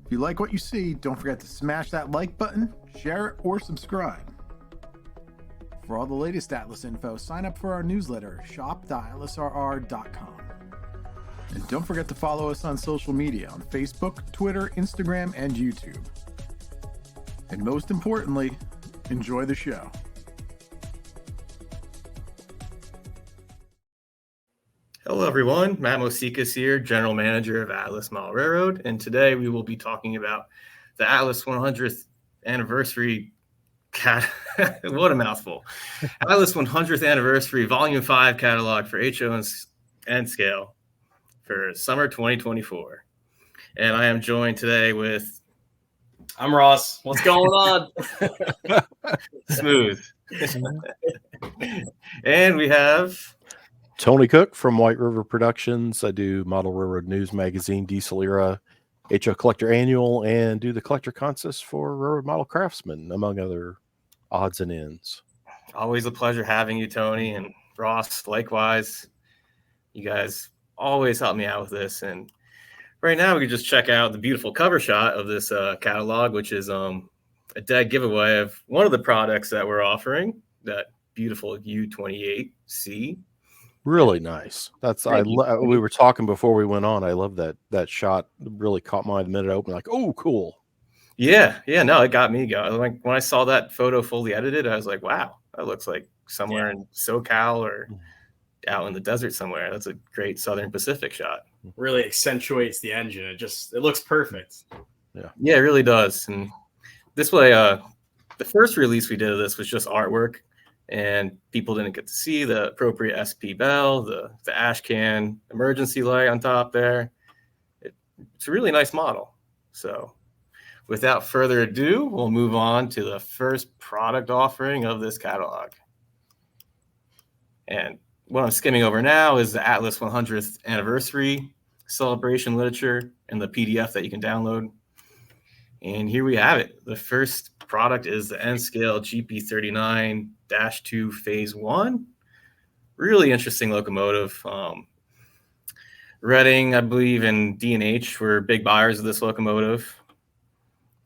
If you like what you see, don't forget to smash that like button, share it, or subscribe. For all the latest Atlas info, sign up for our newsletter, shop.atlasrr.com. And don't forget to follow us on social media on Facebook, Twitter, Instagram, and YouTube. And most importantly, enjoy the show. Hello, everyone. Matt Mosikas here, General Manager of Atlas Model Railroad, and today we will be talking about the Atlas 100th Anniversary what a mouthful. Atlas 100th Anniversary Volume 5 catalog for HO and scale for summer 2024. And I am joined today with... I'm Ross. What's going on? Smooth. And we have... Tony Cook from White River Productions. I do Model Railroad News Magazine, Diesel Era, HO Collector Annual, and do the collector contest for Railroad Model Craftsman, among other odds and ends. Always a pleasure having you, Tony, and Ross, likewise. You guys always help me out with this. And right now we can just check out the beautiful cover shot of this catalog, which is a dead giveaway of one of the products that we're offering, that beautiful U28C. Really nice. That's we were talking before we went on. I love that shot. Really caught my eye the minute I opened. Like, oh, cool. Yeah. No, it got me going. Like when I saw that photo fully edited, I was like, wow, that looks like somewhere in SoCal or out in the desert somewhere. That's a great Southern Pacific shot. Really accentuates the engine. It looks perfect. Yeah, it really does. And this way, the first release we did of this was just artwork, and people didn't get to see the appropriate SP bell, the ash can emergency light on top there. It's a really nice model. So without further ado, we'll move on to the first product offering of this catalog. And what I'm skimming over now is the Atlas 100th Anniversary celebration literature and the PDF that you can download. And here we have it. The first product is the N-Scale GP39-2 Phase 1. Really interesting locomotive. Reading, I believe, and D&H were big buyers of this locomotive.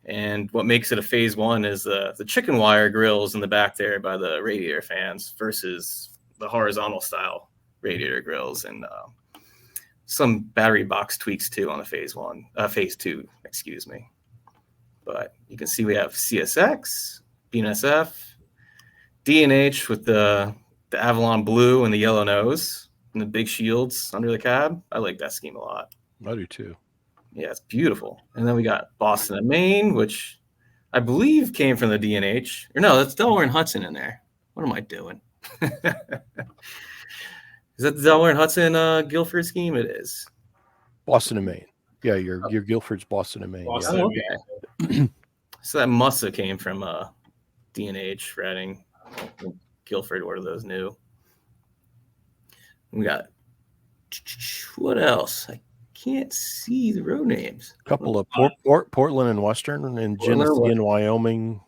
And what makes it a Phase 1 is the chicken wire grills in the back there by the radiator fans versus the horizontal style radiator grills, and some battery box tweaks too on the Phase 2, excuse me. But you can see we have CSX, BNSF, D&H with the Avalon blue and the yellow nose and the big shields under the cab. I like that scheme a lot. I do too. Yeah, it's beautiful. And then we got Boston and Maine, which I believe came from the D&H. Or no, that's Delaware and Hudson in there. What am I doing? Is that the Delaware and Hudson Guilford scheme? It is. Boston and Maine. Yeah, your Guilford's Boston and Maine. Boston Yeah. and Maine. Okay. So that must have came from D&H, Reading, Guilford, what are those new? We got, what else? I can't see the road names. A couple of Portland and Western and Genesee and Wyoming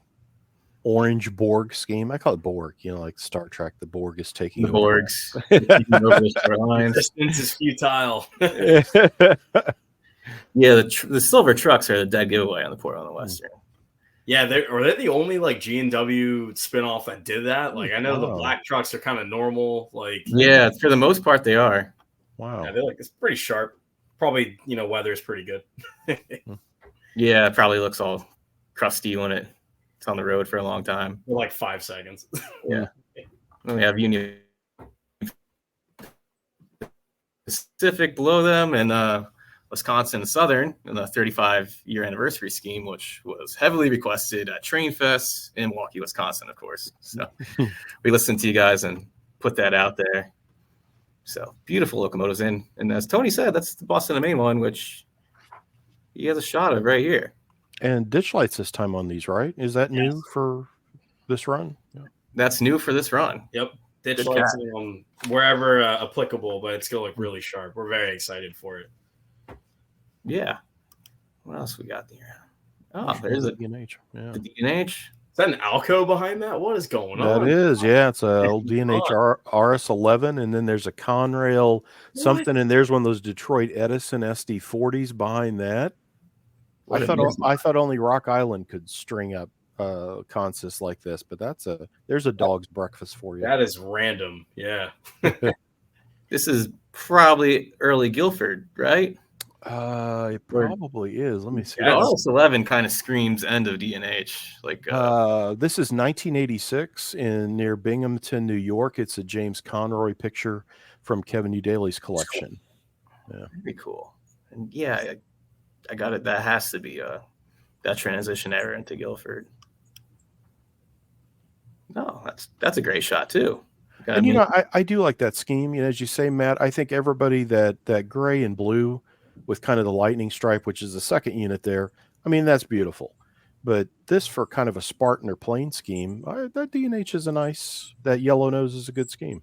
orange Borg scheme. I call it Borg, like Star Trek. The Borg is taking the over. Borgs. Over the short lines. Distance is futile. Yeah, the silver trucks are the dead giveaway on the Portland and Western. Yeah, are they the only like G&W spinoff that did that? Like I know the black trucks are kind of normal. Like yeah, for the most part they are. Wow. Yeah, it's pretty sharp. Probably weather is pretty good. Yeah, it probably looks all crusty when it's on the road for a long time. For like 5 seconds. Yeah. Then we have Union Pacific below them, and Wisconsin and Southern in the 35-year anniversary scheme, which was heavily requested at Train Fest in Milwaukee, Wisconsin, of course. So we listened to you guys and put that out there. So beautiful locomotives. And as Tony said, that's the Boston and Maine one, which he has a shot of right here. And ditch lights this time on these, right? Is that new for this run? Yeah. That's new for this run. Yep. Ditch lights wherever applicable, but it's going to look really sharp. We're very excited for it. Yeah. What else we got there? Oh, there's a D&H. Yeah. the D&H. Is that an Alco behind that? What is going on? That is, yeah. It's a old D&H RS11, and then there's a Conrail something, and there's one of those Detroit Edison SD40s behind that. I thought only Rock Island could string up consists like this, but there's a dog's breakfast for you. That is random. Yeah. This is probably early Guilford, right? It probably is. Let me see. The RS11 kind of screams end of D&H. Like this is 1986 near Binghamton, New York. It's a James Conroy picture from Kevin Udaley's collection. Yeah, very cool. And yeah, I got it. That has to be that transition era into Guilford. No, that's a great shot too. And I do like that scheme. As you say, Matt, I think everybody that gray and blue with kind of the lightning stripe, which is the second unit there, I mean, that's beautiful. But this for kind of a Spartan or plain scheme, that D&H is that yellow nose is a good scheme.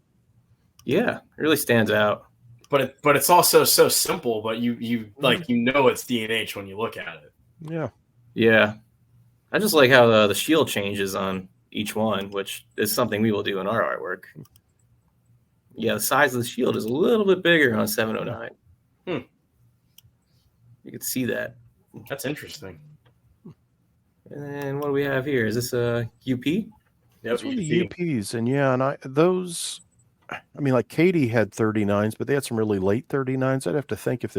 Yeah, it really stands out. But it's also so simple, but you it's D&H when you look at it. Yeah. Yeah. I just like how the shield changes on each one, which is something we will do in our artwork. Yeah, the size of the shield is a little bit bigger on 709. You can see that. That's interesting. And then what do we have here? Is this a UP? Yep, That's one of the UPs. And yeah, and like Katie had 39s, but they had some really late 39s. I'd have to think if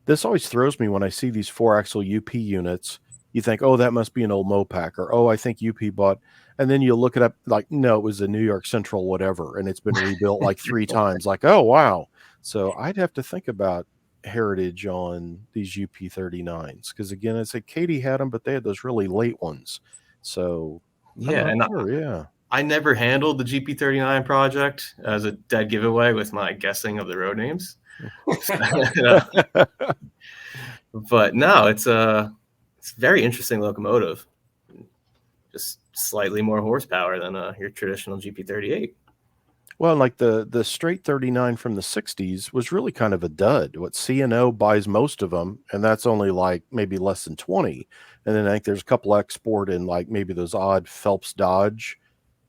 this always throws me when I see these 4-axle UP units. You think, oh, that must be an old Mopac, or oh, I think UP bought, and then you look it up, like, no, it was a New York Central whatever, and it's been rebuilt like 3 times. Like, oh wow. So I'd have to think about heritage on these UP 39s, because again, I said Katie had them, but they had those really late ones. So yeah, I never handled the GP39 project as a dead giveaway with my guessing of the road names. But no, it's a very interesting locomotive. Just slightly more horsepower than your traditional GP38. Well, like the straight 39 from the 60s was really kind of a dud. What C&O buys most of them, and that's only like maybe less than 20. And then I think there's a couple export in like maybe those odd Phelps Dodge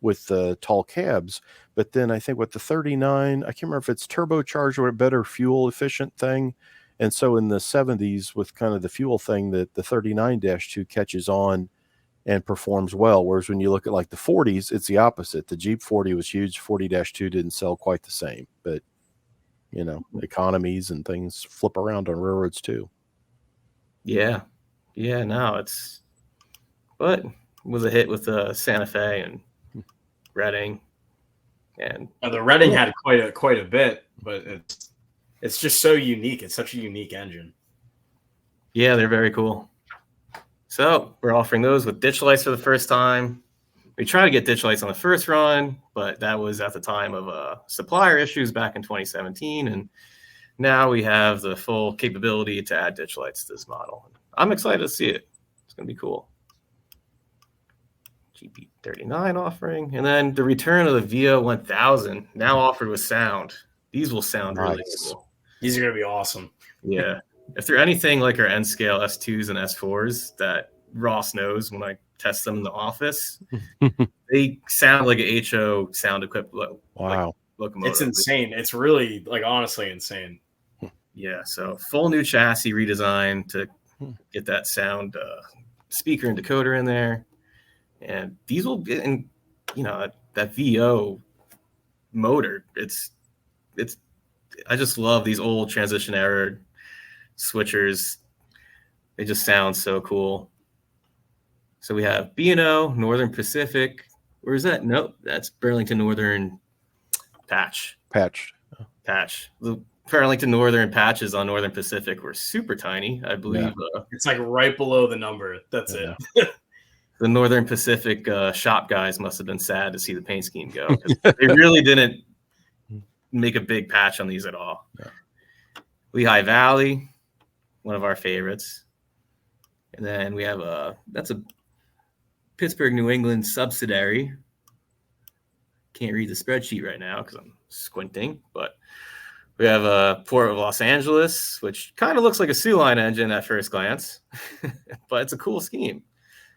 with the tall cabs. But then I think with the 39, I can't remember if it's turbocharged or a better fuel efficient thing. And so in the 70s with kind of the fuel thing, that the 39-2 catches on and performs well. Whereas when you look at like the 40s, it's the opposite. The Jeep 40 was huge. 40-2 didn't sell quite the same, but economies and things flip around on railroads too. Yeah. Yeah. No, but it was a hit with Santa Fe and Reading. And the Reading had quite a bit, but it's just so unique. It's such a unique engine. Yeah, they're very cool. So we're offering those with ditch lights for the first time. We tried to get ditch lights on the first run, but that was at the time of supplier issues back in 2017. And now we have the full capability to add ditch lights to this model. I'm excited to see it. It's going to be cool. GP39 offering. And then the return of the VO-1000, now offered with sound. These will sound really cool. These are going to be awesome. Yeah. If they're anything like our N scale S2s and S4s that Ross knows when I test them in the office, they sound like an HO sound equipped locomotive. It's insane. It's really honestly insane. Yeah. So full new chassis redesign to get that sound speaker and decoder in there. And these will get in, that VO motor. I just love these old transition era switchers. They just sound so cool. So we have B&O, Northern Pacific. Where is that? Nope, that's Burlington Northern Patch. The Burlington Northern patches on Northern Pacific were super tiny, I believe. Yeah. It's like right below the number. That's it. The Northern Pacific shop guys must have been sad to see the paint scheme go. They really didn't make a big patch on these at all. Yeah. Lehigh Valley, one of our favorites. And then we have that's a Pittsburgh, New England subsidiary. Can't read the spreadsheet right now because I'm squinting, but we have a Port of Los Angeles, which kind of looks like a Sioux Line engine at first glance, but it's a cool scheme.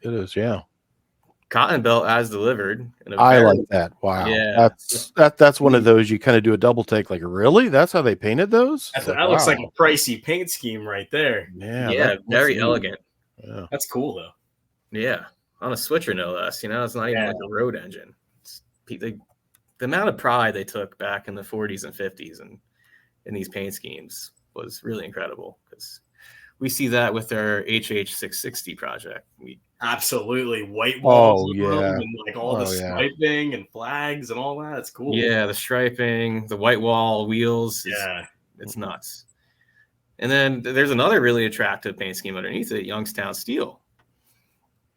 It is, yeah. Cotton belt as delivered. I like that. Wow. Yeah. That's one of those you kind of do a double take, like, really? That's how they painted those? That looks like a pricey paint scheme right there. Yeah, very elegant. Yeah. That's cool though. Yeah, on a switcher no less. You know, it's not even like a road engine. The amount of pride they took back in the 40s and 50s and in these paint schemes was really incredible, because we see that with our HH660 project. Absolutely, white walls Oh, on them yeah. and like all the striping and flags and all that. It's cool. Yeah, the striping, the white wall wheels. It's nuts. And then there's another really attractive paint scheme underneath it, Youngstown Steel.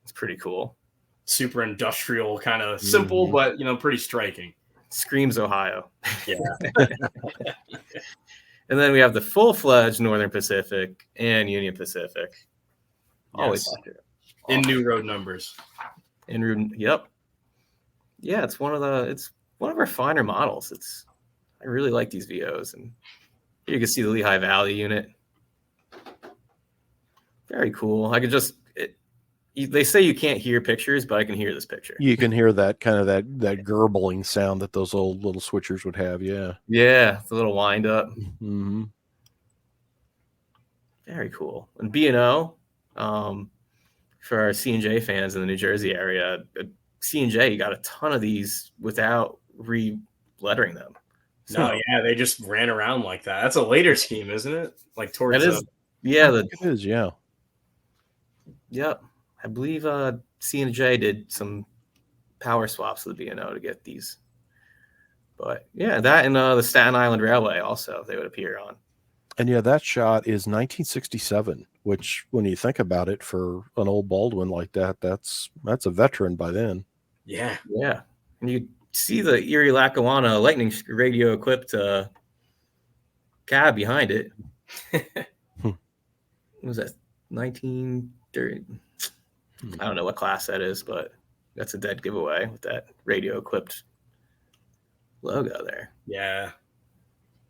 It's pretty cool. Super industrial, kind of simple, but pretty striking. Screams Ohio. Yeah. And then we have the full-fledged Northern Pacific and Union Pacific. Always in new road numbers. Yep. Yeah, it's one of our finer models. I really like these VOs, and here you can see the Lehigh Valley unit. Very cool. I could just they say you can't hear pictures, but I can hear this picture. You can hear that kind of that gurgling sound that those old little switchers would have. Yeah. Yeah, the little wind up. Mm-hmm. Very cool. And B&O, for our C&J fans in the New Jersey area, C&J, you got a ton of these without re-lettering them. So, they just ran around like that. That's a later scheme, isn't it? Like towards it is, yeah. Yep. I believe C&J did some power swaps with the B&O to get these. But yeah, that and the Staten Island Railway also they would appear on. And yeah, that shot is 1967, which when you think about it, for an old Baldwin like that, that's a veteran by then. Yeah. Yeah. And you see the Erie Lackawanna Lightning radio equipped cab behind it. What was that? 1930? I don't know what class that is, but that's a dead giveaway with that radio equipped logo there. Yeah.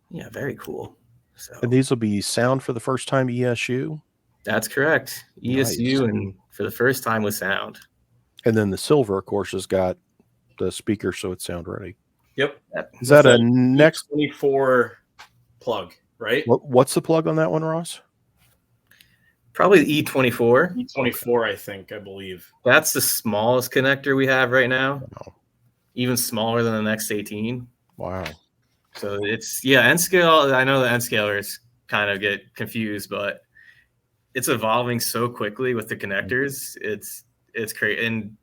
Yeah, very cool. So, and these will be sound for the first time ESU? That's correct. ESU, nice. And for the first time with sound. And then the silver, of course, has got the speaker, so it's sound ready. Yep. Is that a next 24 plug, right? What's the plug on that one, Ross? Probably the E24. E24, I believe. That's the smallest connector we have right now. Wow. Even smaller than the X18. Wow. So it's, N scale. I know the N scalers kind of get confused, but it's evolving so quickly with the connectors. It's crazy. And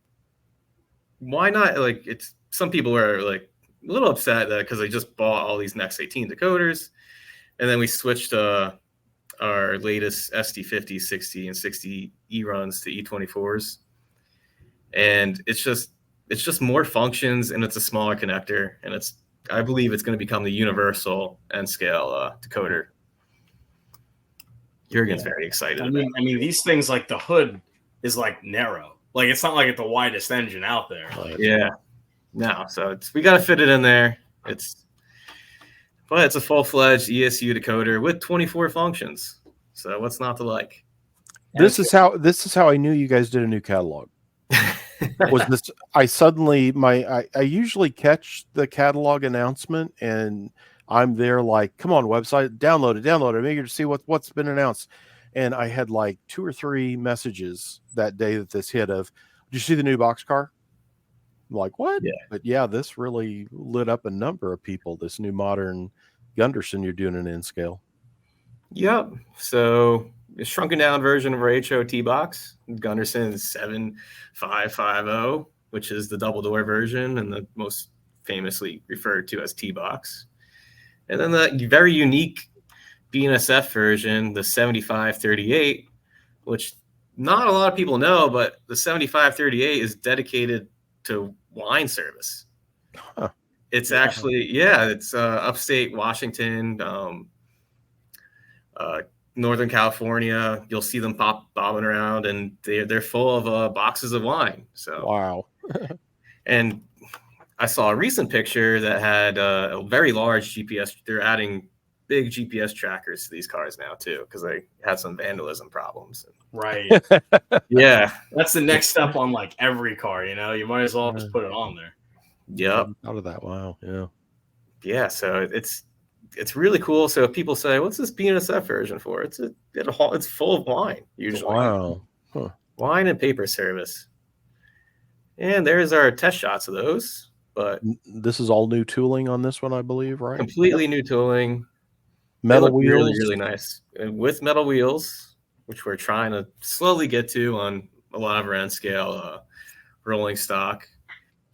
why not? Like, it's some people are like a little upset that because they just bought all these X18 decoders, and then we switched our latest SD50, 60, and 60 E runs to E24s, and it's just more functions, and it's a smaller connector, and I believe it's going to become the universal N scale decoder. Jurgen's very excited. I mean, these things, like the hood is like narrow, like it's not like it's the widest engine out there. Yeah, no. So we got to fit it in there. But it's a full-fledged ESU decoder with 24 functions. So what's not to like? This is how I knew you guys did a new catalog. Was this? I usually catch the catalog announcement and I'm there like, come on, website, download it. I'm eager to see what's been announced. And I had like 2 or 3 messages that day that this hit of, did you see the new boxcar? I'm like, what? Yeah. But yeah, this really lit up a number of people. This new modern Gunderson you're doing an N scale. Yep. So a shrunken down version of our HOT box, Gunderson 7550, which is the double door version and the most famously referred to as T-box. And then the very unique BNSF version, the 7538, which not a lot of people know, but the 7538 is dedicated to wine service. Huh. It's actually, it's upstate Washington, Northern California. You'll see them bobbing around, and they're full of boxes of wine. So wow. And I saw a recent picture that had a very large GPS. They're adding big GPS trackers to these cars now too, because they had some vandalism problems. Right. Yeah. That's the next step on like every car, you might as well just put it on there. Yep. Out of that. Wow. Yeah. Yeah. So it's really cool. So if people say, what's this BNSF version for? It's full of wine usually. Wow. Wine and paper service. And there's our test shots of those. But this is all new tooling on this one, I believe, right? Completely new tooling. Metal wheels. Really, really nice. And with metal wheels, which we're trying to slowly get to on a lot of our end scale rolling stock.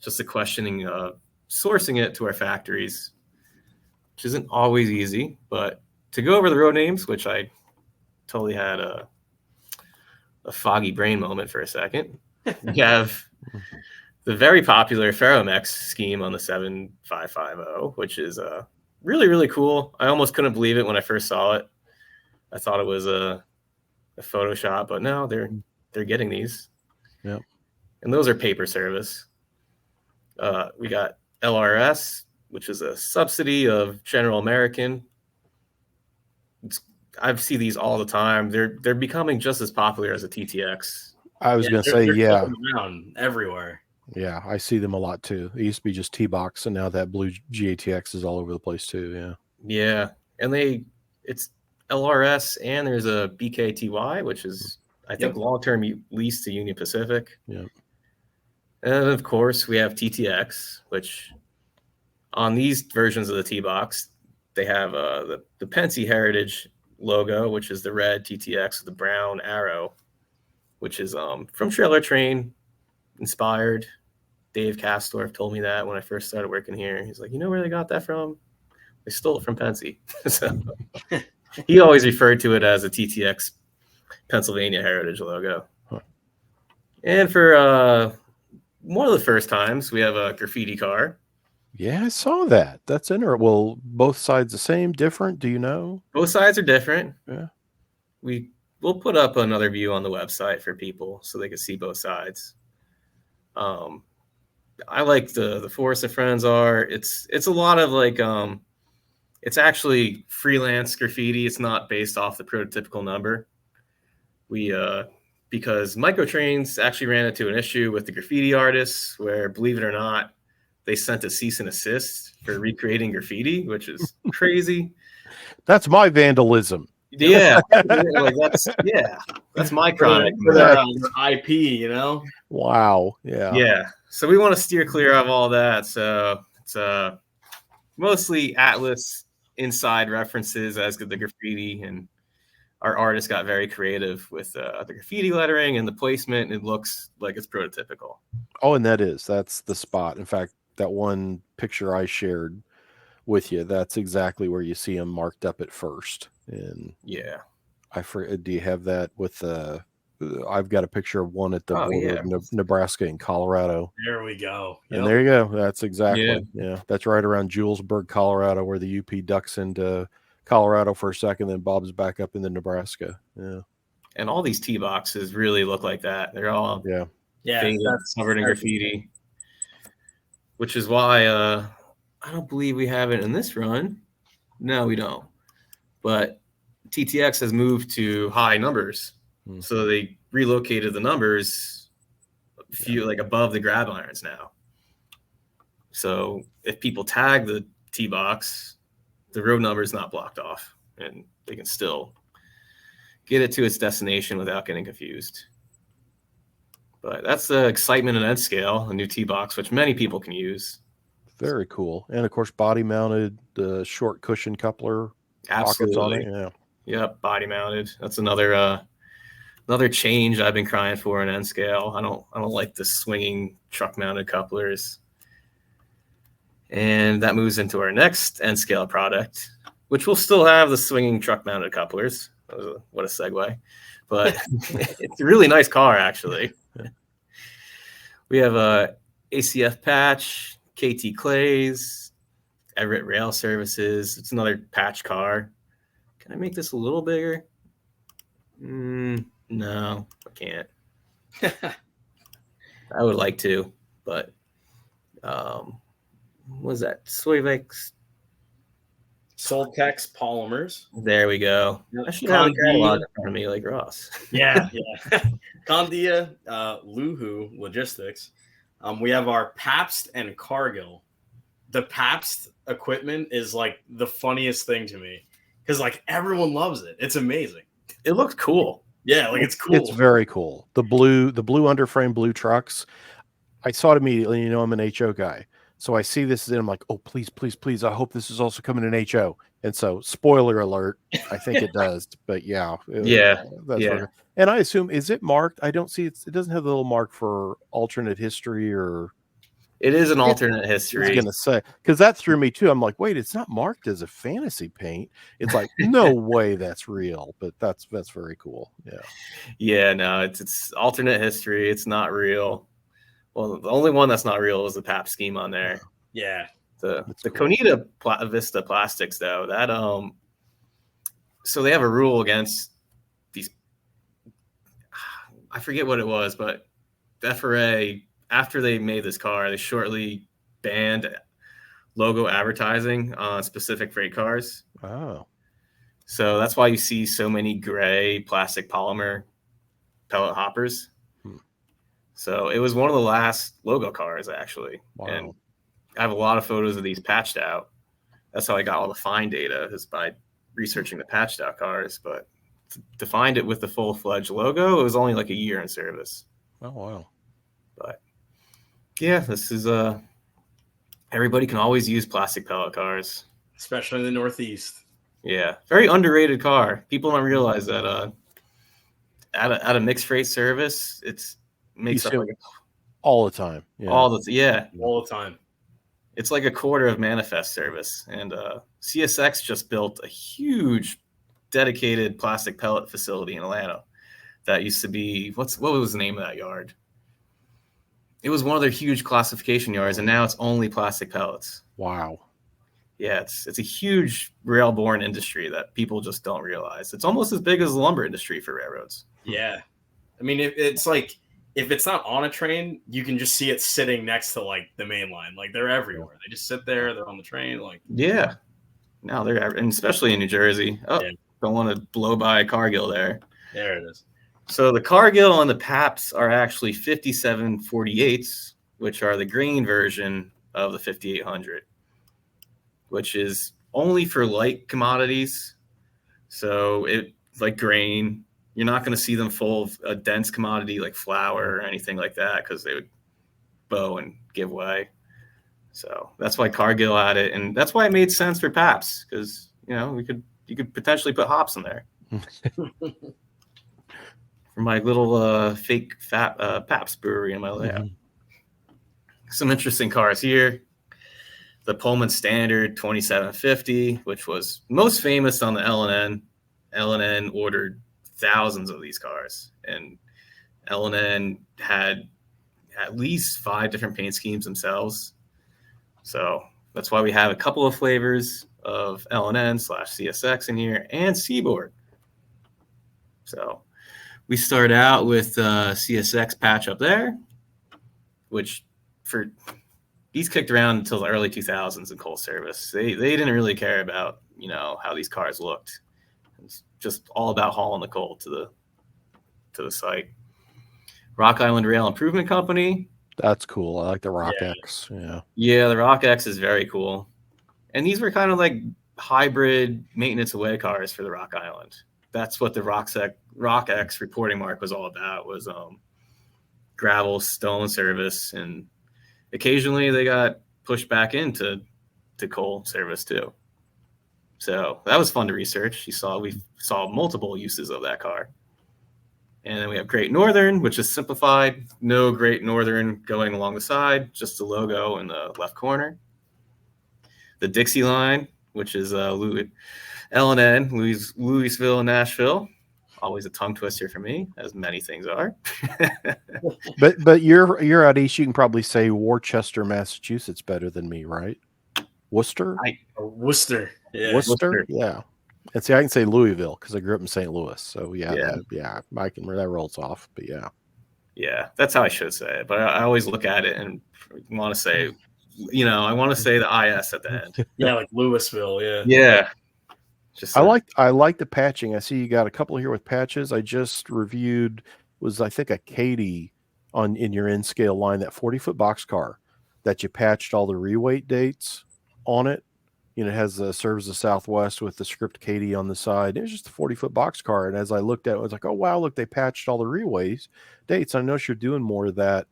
Just a questioning of sourcing it to our factories, which isn't always easy. But to go over the road names, which I totally had a foggy brain moment for a second, we have the very popular Ferromex scheme on the 7550, which is really, really cool. I almost couldn't believe it when I first saw it. I thought it was a Photoshop, but no, they're getting these. Yep. And those are paper service. We got LRS, which is a subsidy of General American. I see these all the time. They're becoming just as popular as a TTX. I was going to say, they're around everywhere. Yeah, I see them a lot too. It used to be just T-Box, and now that blue GATX is all over the place too. Yeah. Yeah, and it's LRS, and there's a BKTY, which is I think long-term lease to Union Pacific. Yeah. And of course, we have TTX, which on these versions of the T-Box, they have the Penske Heritage logo, which is the red TTX with the brown arrow, which is from Trailer Train inspired. Dave Castorf told me that when I first started working here. He's like, you know where they got that from? They stole it from Penske. So he always referred to it as a TTX Pennsylvania Heritage logo. Huh. And for one of the first times, we have a graffiti car. Yeah, I saw that. That's interesting. Well, both sides the same, different? Do you know? Both sides are different. Yeah. We'll put up another view on the website for people so they can see both sides. I like the Forrest and Friends are. It's a lot of like it's actually freelance graffiti. It's not based off the prototypical number. We because Microtrains actually ran into an issue with the graffiti artists where, believe it or not, they sent a cease and assist for recreating graffiti, which is crazy. That's my vandalism. Yeah, like that's my crime. For their IP, you know. Wow. Yeah. Yeah. So we want to steer clear of all that. So it's mostly Atlas inside references as the graffiti, and our artist got very creative with the graffiti lettering and the placement. It looks like it's prototypical. Oh, and that's the spot. In fact, that one picture I shared with you, that's exactly where you see them marked up at first. And yeah, do you have that with I've got a picture of one at the border of Nebraska and Colorado. There we go. And there you go. That's exactly. Yeah. That's right around Julesburg, Colorado, where the UP ducks into Colorado for a second, then bobs back up into Nebraska. Yeah. And all these tee boxes really look like that. They're all covered in graffiti, which is why I don't believe we have it in this run. No, we don't. But TTX has moved to high numbers. So they relocated the numbers like above the grab irons now. So if people tag the T box, the road number is not blocked off, and they can still get it to its destination without getting confused. But that's the excitement in end scale, a new T box, which many people can use. Very cool. And of course, body mounted, the short cushion coupler. Absolutely. Pockets on it. Yeah. Yep. Body mounted. That's another change I've been crying for in end scale. I don't like the swinging truck mounted couplers. And that moves into our next end scale product, which will still have the swinging truck mounted couplers. What a segue. But it's a really nice car, actually. We have a ACF patch, KT Clays, Everett Rail Services. It's another patch car. Can I make this a little bigger? No, I can't. I would like to, but what was that? Soyvex Soltex Polymers. There we go. I should have a catalog in front of me like Ross. Yeah. Condia Luhu Logistics. We have our Pabst and Cargill. The Pabst equipment is like the funniest thing to me because like everyone loves it. It's amazing. It looks cool. Yeah, like it's cool. It's very cool. The blue underframe blue trucks. I saw it immediately. I'm an HO guy. So I see this and I'm like, oh, please, please, please. I hope this is also coming in HO. And so, spoiler alert, I think it does. But yeah, that's yeah. And I assume, is it marked? I don't see it doesn't have the little mark for alternate history or. It is an alternate I was history. gonna say, because that threw me too. I'm like, wait, it's not marked as a fantasy paint. It's like, no way that's real. But that's very cool. Yeah. Yeah, no, it's alternate history. It's not real. Well, the only one that's not real is the PAP scheme on there. Yeah. The cool. Conita Vista plastics though, that so they have a rule against these. I forget what it was, but the FRA, after they made this car, they shortly banned logo advertising on specific freight cars. Oh. So that's why you see so many gray plastic polymer pellet hoppers. So it was one of the last logo cars, actually. Wow. And I have a lot of photos of these patched out. That's how I got all the fine data, is by researching the patched out cars. But to find it with the full-fledged logo, it was only like a year in service. Oh, wow. But yeah, this is everybody can always use plastic pellet cars, especially in the Northeast. Yeah, very underrated car. People don't realize that at a mixed freight service, it's makes up like all the time. Yeah. All the time. It's like a quarter of manifest service. And CSX just built a huge dedicated plastic pellet facility in Atlanta. That used to be what was the name of that yard? It was one of their huge classification yards, and now it's only plastic pellets. Wow. Yeah, it's a huge rail-borne industry that people just don't realize. It's almost as big as the lumber industry for railroads. Yeah. I mean, it's like, if it's not on a train, you can just see it sitting next to like the main line. Like they're everywhere. They just sit there. They're on the train. Like, yeah. No, and especially in New Jersey. Oh, yeah. Don't want to blow by Cargill there. There it is. So the Cargill and the PAPs are actually 5748s, which are the green version of the 5800, which is only for light commodities. So it like grain. You're not going to see them full of a dense commodity like flour or anything like that, because they would bow and give way. So that's why Cargill had it, and that's why it made sense for PAPs, because you could potentially put hops in there. For my little fake PAPs brewery in my layout. Some interesting cars here. The Pullman Standard 2750, which was most famous on the L&N. L&N ordered thousands of these cars, and L&N had at least 5 different paint schemes themselves. So that's why we have a couple of flavors of L&N/CSX in here, and Seaboard. So we start out with CSX patch up there, which for these kicked around until the early 2000s in coal service. They didn't really care about how these cars looked. It's just all about hauling the coal to the site. Rock Island Rail Improvement Company. That's cool. I like the Rock X. Yeah. Yeah, the Rock X is very cool. And these were kind of like hybrid maintenance away cars for the Rock Island. That's what the Rock X reporting mark was all about, was gravel, stone service, and occasionally they got pushed back into coal service too. So that was fun to research. We saw multiple uses of that car. And then we have Great Northern, which is simplified. No Great Northern going along the side, just the logo in the left corner. The Dixie Line, which is L&N, Louisville, and Nashville. Always a tongue twister for me, as many things are. but you're out east. You can probably say Worcester, Massachusetts better than me, right? Worcester? Worcester. Yeah. Worcester? Yeah. And see, I can say Louisville because I grew up in St. Louis. So yeah, I can, that rolls off. But yeah. Yeah, that's how I should say it. But I always look at it and want to say, I want to say the IS at the end. Yeah, like Louisville. Yeah. Yeah. I like the patching. I see you got a couple here with patches. I just reviewed I think a Katie in your N scale line, that 40-foot box car that you patched all the reweight dates on it. You know, it has serves the Southwest with the script Katie on the side. It was just a 40-foot box car. And as I looked at it, I was like, oh, wow, look, they patched all the reways dates. I noticed you're doing more of that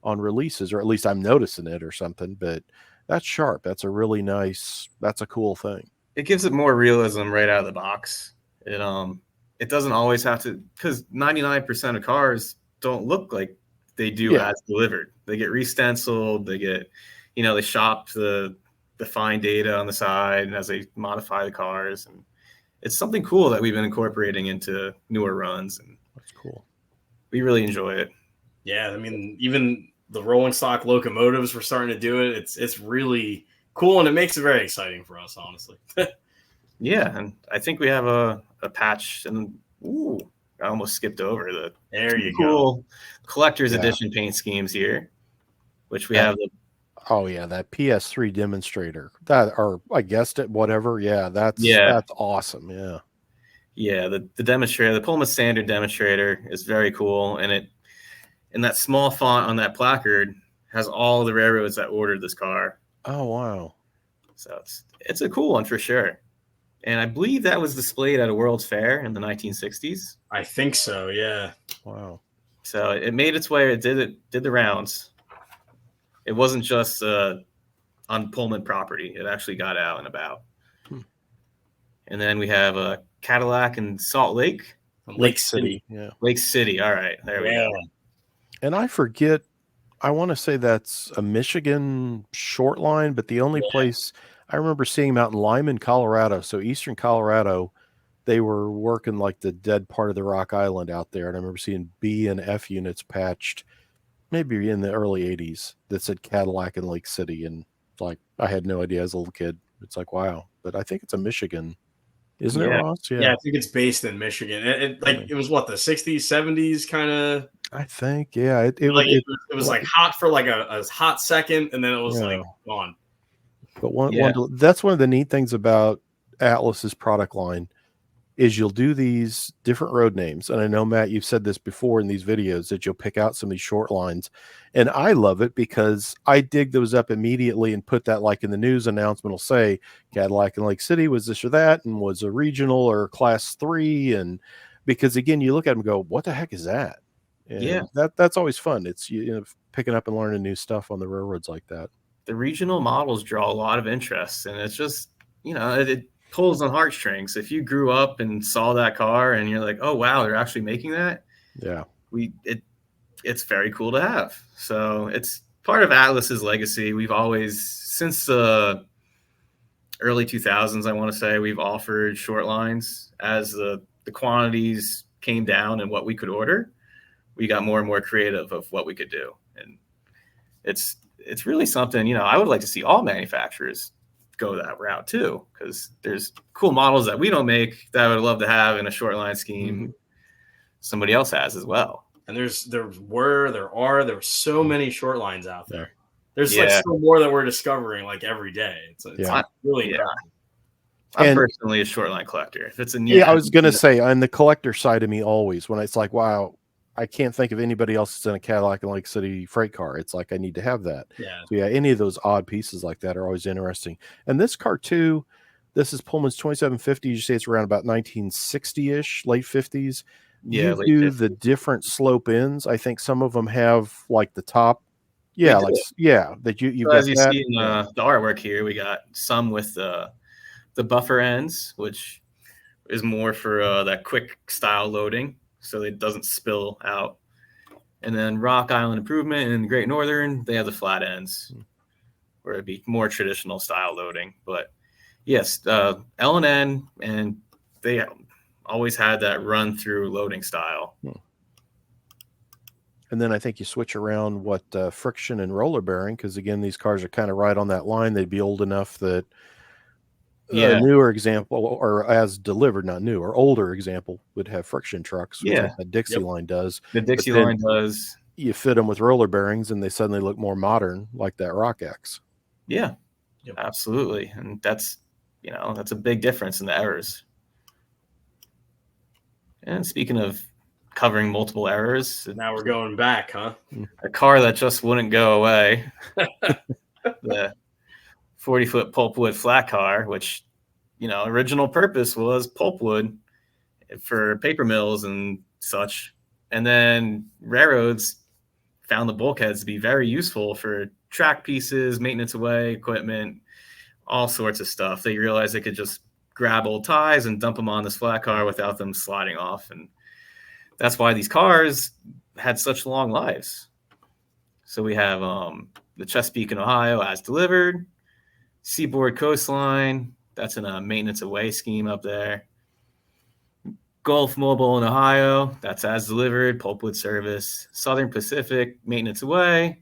on releases, or at least I'm noticing it or something. But that's sharp. That's a really nice, that's a cool thing. It gives it more realism right out of the box. It doesn't always have to, because 99% of cars don't look like they do as delivered. They get re-stenciled, they get, they shop the fine data on the side as they modify the cars. And it's something cool that we've been incorporating into newer runs. And that's cool. We really enjoy it. Yeah, I mean, even the rolling stock locomotives, we're starting to do it. It's really cool, and it makes it very exciting for us, honestly. Yeah, and I think we have a patch, and I almost skipped over the cool collector's edition paint schemes here, which we have. That PS3 demonstrator. Or I guessed it, whatever. Yeah, that's awesome. Yeah. Yeah, the demonstrator, the Pullman Standard demonstrator is very cool, and that small font on that placard has all the railroads that ordered this car. Oh wow! So it's a cool one for sure. And I believe that was displayed at a World's Fair in the 1960s. I think so, yeah. Wow. So it made its way. It did the rounds. It wasn't just on Pullman property. It actually got out and about. And then we have a Cadillac in Salt Lake. Lake City. Yeah. Lake City. All right. There we go. And I forget, I want to say that's a Michigan short line, but the only place I remember seeing them out in Lyman, Colorado. So eastern Colorado, they were working like the dead part of the Rock Island out there. And I remember seeing B and F units patched maybe in the early 80s that said Cadillac in Lake City. And like, I had no idea as a little kid. It's like, wow. But I think it's a Michigan, isn't it, Ross? Yeah, I think it's based in Michigan. It was what, the 60s, 70s kind of. I think, yeah. It was like hot for like a hot second, and then it was like gone. But that's one of the neat things about Atlas's product line is you'll do these different road names. And I know, Matt, you've said this before in these videos that you'll pick out some of these short lines. And I love it because I dig those up immediately and put that like in the news announcement will say Cadillac in Lake City was this or that and was a regional or class 3. And because again, you look at them and go, what the heck is that? And that's always fun. It's picking up and learning new stuff on the railroads like that. The regional models draw a lot of interest, and it's just, it pulls on heartstrings. If you grew up and saw that car and you're like, oh, wow, they're actually making that. Yeah. It's very cool to have. So it's part of Atlas's legacy. We've always, since the early 2000s, I want to say, we've offered short lines as the quantities came down and what we could order. We got more and more creative of what we could do. And it's really something, I would like to see all manufacturers go that route too, because there's cool models that we don't make that I would love to have in a short line scheme somebody else has as well. And there were so many short lines out there. There's like still more that we're discovering like every day. It's really impressive. I'm personally a short line collector. If it's a new I was gonna say on the collector side of me always when it's like, wow, I can't think of anybody else that's in a Cadillac and Lake City freight car. It's like I need to have that. Yeah. So any of those odd pieces like that are always interesting. And this car too, this is Pullman's 2750. You say it's around about 1960-ish, late 50s. Yeah, you do 50s. The different slope ends. I think some of them have like the top. Yeah, that you so as you see in the artwork here, we got some with the buffer ends, which is more for that quick style loading, so it doesn't spill out. And then Rock Island Improvement and Great Northern, they have the flat ends, where it'd be more traditional style loading. But yes, L&N, and they always had that run through loading style. And then I think you switch around what friction and roller bearing, because again, these cars are kind of right on that line. They'd be old enough that a newer example, or as delivered, not new, or older example, would have friction trucks, which like the Dixie line does. The Dixie line does. You fit them with roller bearings, and they suddenly look more modern, like that Rock X. Yeah, absolutely. And that's a big difference in the errors. And speaking of covering multiple errors, now we're going back, huh? A car that just wouldn't go away. The 40-foot pulpwood flat car, which, original purpose was pulpwood for paper mills and such. And then railroads found the bulkheads to be very useful for track pieces, maintenance away equipment, all sorts of stuff. They realized they could just grab old ties and dump them on this flat car without them sliding off. And that's why these cars had such long lives. So we have the Chesapeake in Ohio as delivered, Seaboard Coastline, that's in a maintenance away scheme up there. Gulf Mobile in Ohio, that's as delivered, pulpwood service. Southern Pacific, maintenance away.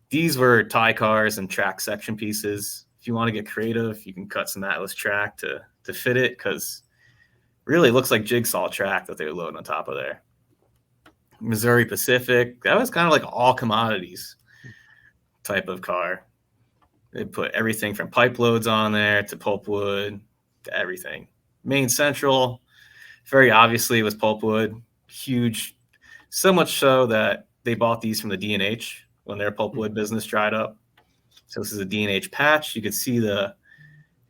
These were tie cars and track section pieces. If you want to get creative, you can cut some Atlas track to fit it, because really it looks like jigsaw track that they were loading on top of there. Missouri Pacific, that was kind of like all commodities type of car. They put everything from pipe loads on there to pulpwood to everything. Maine Central, very obviously it was pulpwood, huge, so much so that they bought these from the D&H when their pulpwood business dried up. So this is a D&H patch. You could see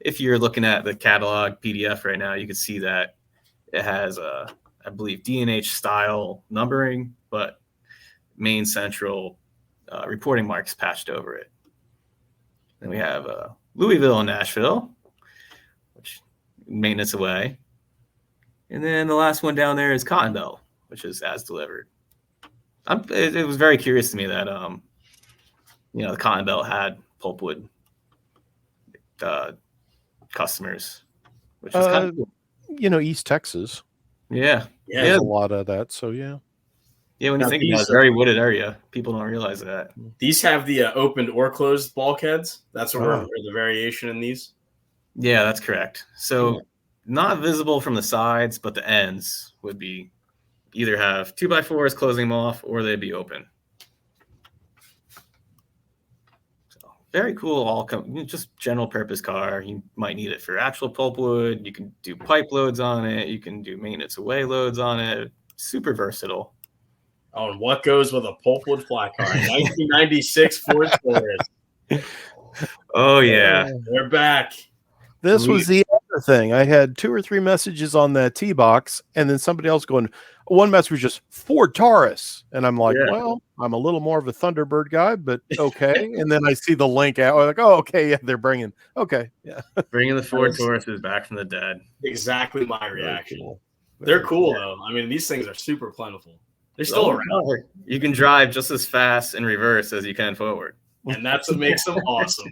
if you're looking at the catalog PDF right now, you could see that it has I believe D&H style numbering, but Maine Central reporting marks patched over it. Then we have Louisville and Nashville, which maintenance away. And then the last one down there is Cotton Belt, which is as delivered. It was very curious to me that the Cotton Belt had pulpwood customers, which is kind of cool. East Texas. Yeah. There's a lot of that. So yeah. Yeah, when you think about it, it's a very wooded area. People don't realize that. These have the opened or closed bulkheads. That's where the variation in these. Yeah, that's correct. So not visible from the sides, but the ends would be either have 2x4s closing them off, or they'd be open. So very cool. Just general purpose car. You might need it for actual pulpwood. You can do pipe loads on it. You can do maintenance away loads on it. Super versatile. Oh, and what goes with a pulpwood flat car? 1996 Ford Taurus. Oh, yeah. They're back. This was the other thing. I had 2 or 3 messages on that T-box, and then somebody else going, one message was just Ford Taurus. And I'm like, well, I'm a little more of a Thunderbird guy, but okay. And then I see the link out. I'm like, oh, okay. Yeah, they're bringing the Ford Tauruses back from the dead. Exactly my reaction. Cool. They're cool, though. I mean, these things are super plentiful. They're still around. You can drive just as fast in reverse as you can forward. And that's what makes them awesome.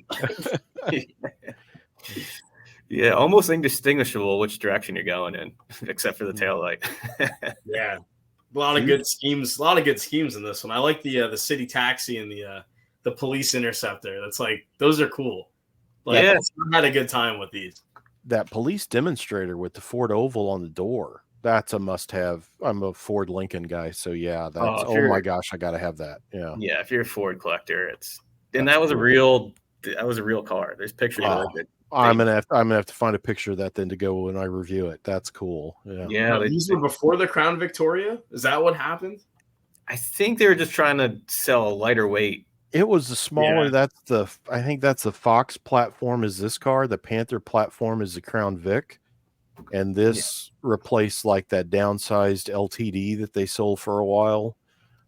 Yeah, almost indistinguishable which direction you're going in, except for the taillight. Yeah. A lot of good schemes. A lot of good schemes in this one. I like the city taxi and the police interceptor. That's like, those are cool. Like, I had a good time with these. That police demonstrator with the Ford Oval on the door. That's a must-have. I'm a Ford Lincoln guy, so yeah. That's my gosh, I gotta have that. Yeah. Yeah, if you're a Ford collector, that was a real car. There's pictures of it. I'm gonna have to find a picture of that then to go when I review it. That's cool. Yeah. Yeah. These were before the Crown Victoria. Is that what happened? I think they were just trying to sell a lighter weight. It was the smaller. Yeah. I think that's the Fox platform is this car. The Panther platform is the Crown Vic. And this replaced like that downsized LTD that they sold for a while.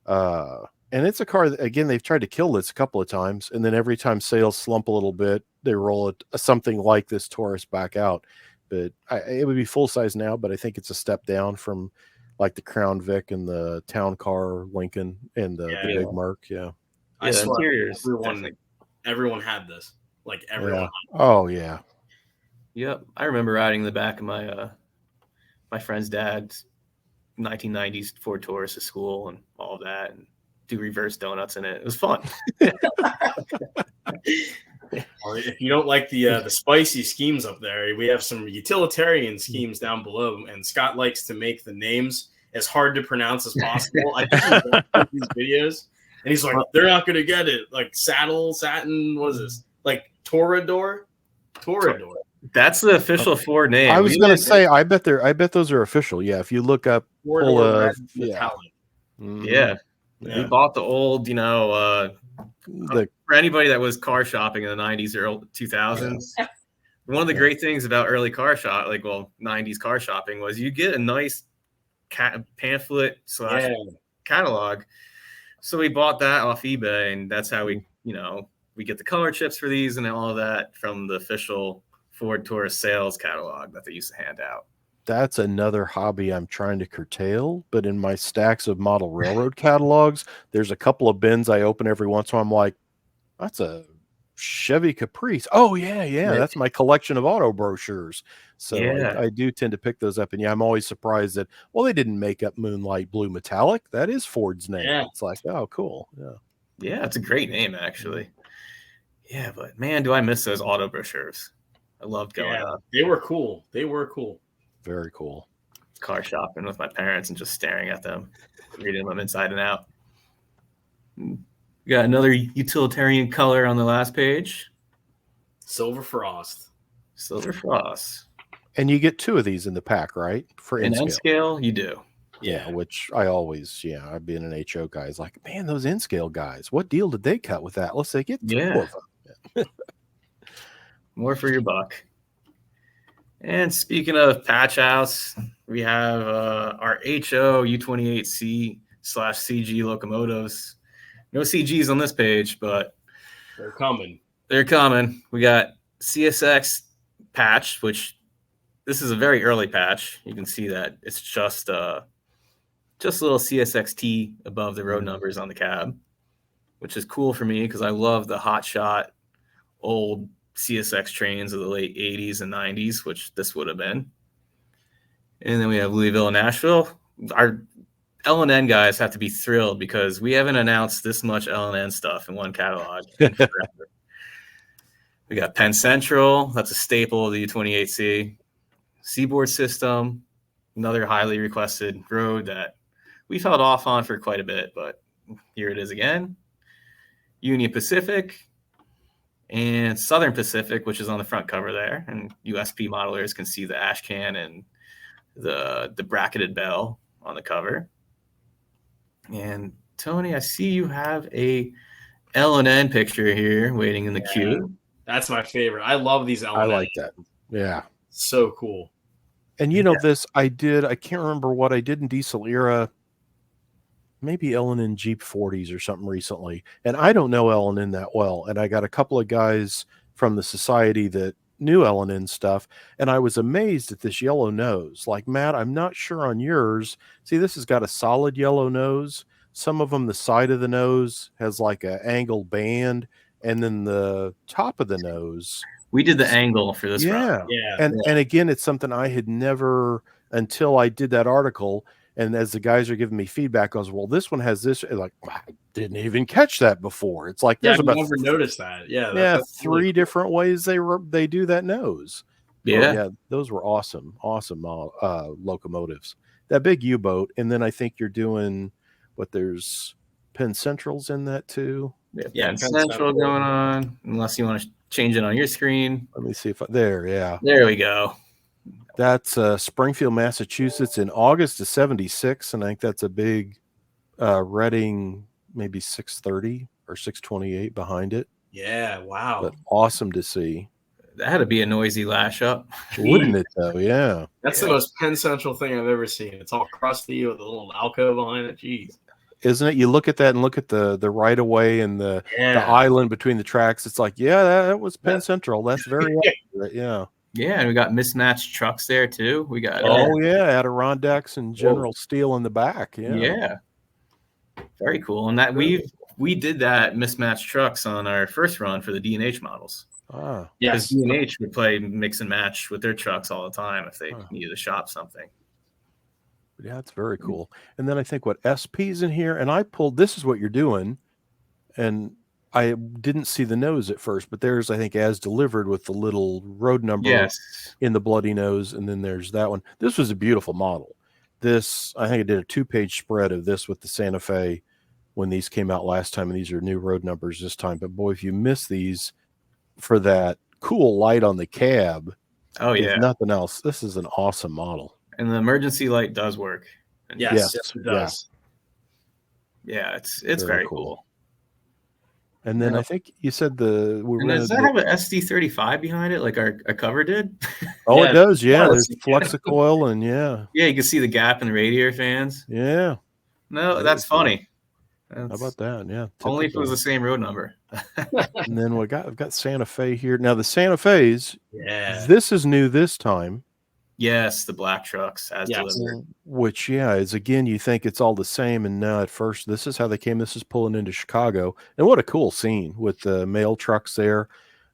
And it's a car that, again, they've tried to kill this a couple of times. And then every time sales slump a little bit, they roll it something like this Taurus back out. But it would be full size now, but I think it's a step down from like the Crown Vic and the Town Car Lincoln and the Big Merc. Yeah. I swear everyone had this. Like everyone. Yeah. Oh, yeah. Yep, I remember riding in the back of my friend's dad's 1990s Ford Taurus at school and all of that, and do reverse donuts in it. It was fun. If you don't like the spicy schemes up there, we have some utilitarian schemes down below, and Scott likes to make the names as hard to pronounce as possible. I think he watches these videos, and he's like, "They're not going to get it." Like satin. What is this? Like Torador. That's the official Ford name. I was going to say, I bet those are official. Yeah, if you look up, We bought the old, for anybody that was car shopping in the 90s or 2000s, one of the great things about early car shop, 90s car shopping, was you get a nice pamphlet / catalog. So we bought that off eBay, and that's how we get the color chips for these and all of that from the official Ford Taurus sales catalog that they used to hand out. That's another hobby I'm trying to curtail, but in my stacks of model railroad catalogs, there's a couple of bins I open every once in a while. I'm like, that's a Chevy Caprice. Oh yeah. That's my collection of auto brochures. So I do tend to pick those up, and I'm always surprised that, well, they didn't make up Moonlight Blue Metallic. That is Ford's name. Yeah. It's like, oh, cool. Yeah, it's a great name, actually. Yeah, but man, do I miss those auto brochures. I loved going up. They were cool. Very cool. Car shopping with my parents and just staring at them, reading them inside and out. We got another utilitarian color on the last page. Silver Frost. And you get 2 of these in the pack, right? For N scale, you do. Yeah, which I always, I've been an HO guy. It's like, man, those N scale guys, what deal did they cut with that? Let's say get 2 of them. More for your buck. And speaking of patch house, we have our HO U28C/CG locomotives. No CGs on this page, but they're coming. We got CSX patch, which this is a very early patch. You can see that it's just a little CSXT above the road numbers on the cab, which is cool for me because I love the hot shot old CSX trains of the late 80s and 90s, which this would have been. And then we have Louisville and Nashville. Our L&N guys have to be thrilled because we haven't announced this much L&N stuff in one catalog. We got Penn Central. That's a staple of the U28C. Seaboard System, another highly requested road that we've held off on for quite a bit, but here it is again. Union Pacific and Southern Pacific, which is on the front cover there. And USP modelers can see the ash can and the bracketed bell on the cover. And Tony, I see you have a L&N picture here waiting in the queue. That's my favorite. I love these L&N. I like that. Yeah. So cool. And this, I can't remember what I did in diesel era, maybe L&N Jeep 40s or something recently. And I don't know L&N that well. And I got a couple of guys from the society that knew L&N stuff. And I was amazed at this yellow nose. Like, Matt, I'm not sure on yours. See, this has got a solid yellow nose. Some of them, the side of the nose has like an angled band. And then the top of the nose. We did the angle for this round. And again, it's something I had never, until I did that article. And as the guys are giving me feedback, I was, well, this one has this. Like, I didn't even catch that before. It's like there's about never noticed that. That's 3 different ways they do that nose. Yeah, those were awesome locomotives. That big U-boat, and then I think you're doing there's Penn Centrals in that too. Yeah, Penn Central going on. Unless you want to change it on your screen. Let me see if there we go. That's Springfield, Massachusetts in August of 76. And I think that's a big Reading, maybe 630 or 628 behind it. Yeah, wow. But awesome to see. That had to be a noisy lash up. Wouldn't it though? Yeah. That's the most Penn Central thing I've ever seen. It's all crusty with a little alcove behind it. Jeez. Isn't it? You look at that and look at the right of way and the island between the tracks. It's like, that was Penn Central. That's very accurate. Yeah. Yeah, and we got mismatched trucks there too. We got Adirondacks and General Steel in the back. Yeah. Very cool. And that we did that mismatched trucks on our first run for the D&H models. Because D&H would play mix and match with their trucks all the time if they needed to shop something. Yeah, it's very cool. And then I think SP's in here, and I pulled, this is what you're doing, and I didn't see the nose at first, but there's, I think, as delivered with the little road number in the bloody nose, and then there's that one. This was a beautiful model. This, I think I did a 2-page spread of this with the Santa Fe when these came out last time, and these are new road numbers this time. But boy, if you miss these for that cool light on the cab, if nothing else, this is an awesome model. And the emergency light does work. Yes, it does. Yeah, it's very cool. And then Yeah. I think you said we And does rented. that have an SD35 behind it, like our cover did? Oh, Yeah, it does. Yeah, does. there's Flexicoil and yeah, Yeah, you can see the gap in the radiator fans. yeah. No, Very that's cool. funny. How That's about that? Yeah, only if it was typical. the same road number. And then I've got Santa Fe here. Now the Santa Fe's, Yeah. this is new this time. Yes, the black trucks as Yes. delivered. Which, yeah, is again, you think it's all the same. And now at first, this is how they came. This is pulling into Chicago. And what a cool scene with the mail trucks there.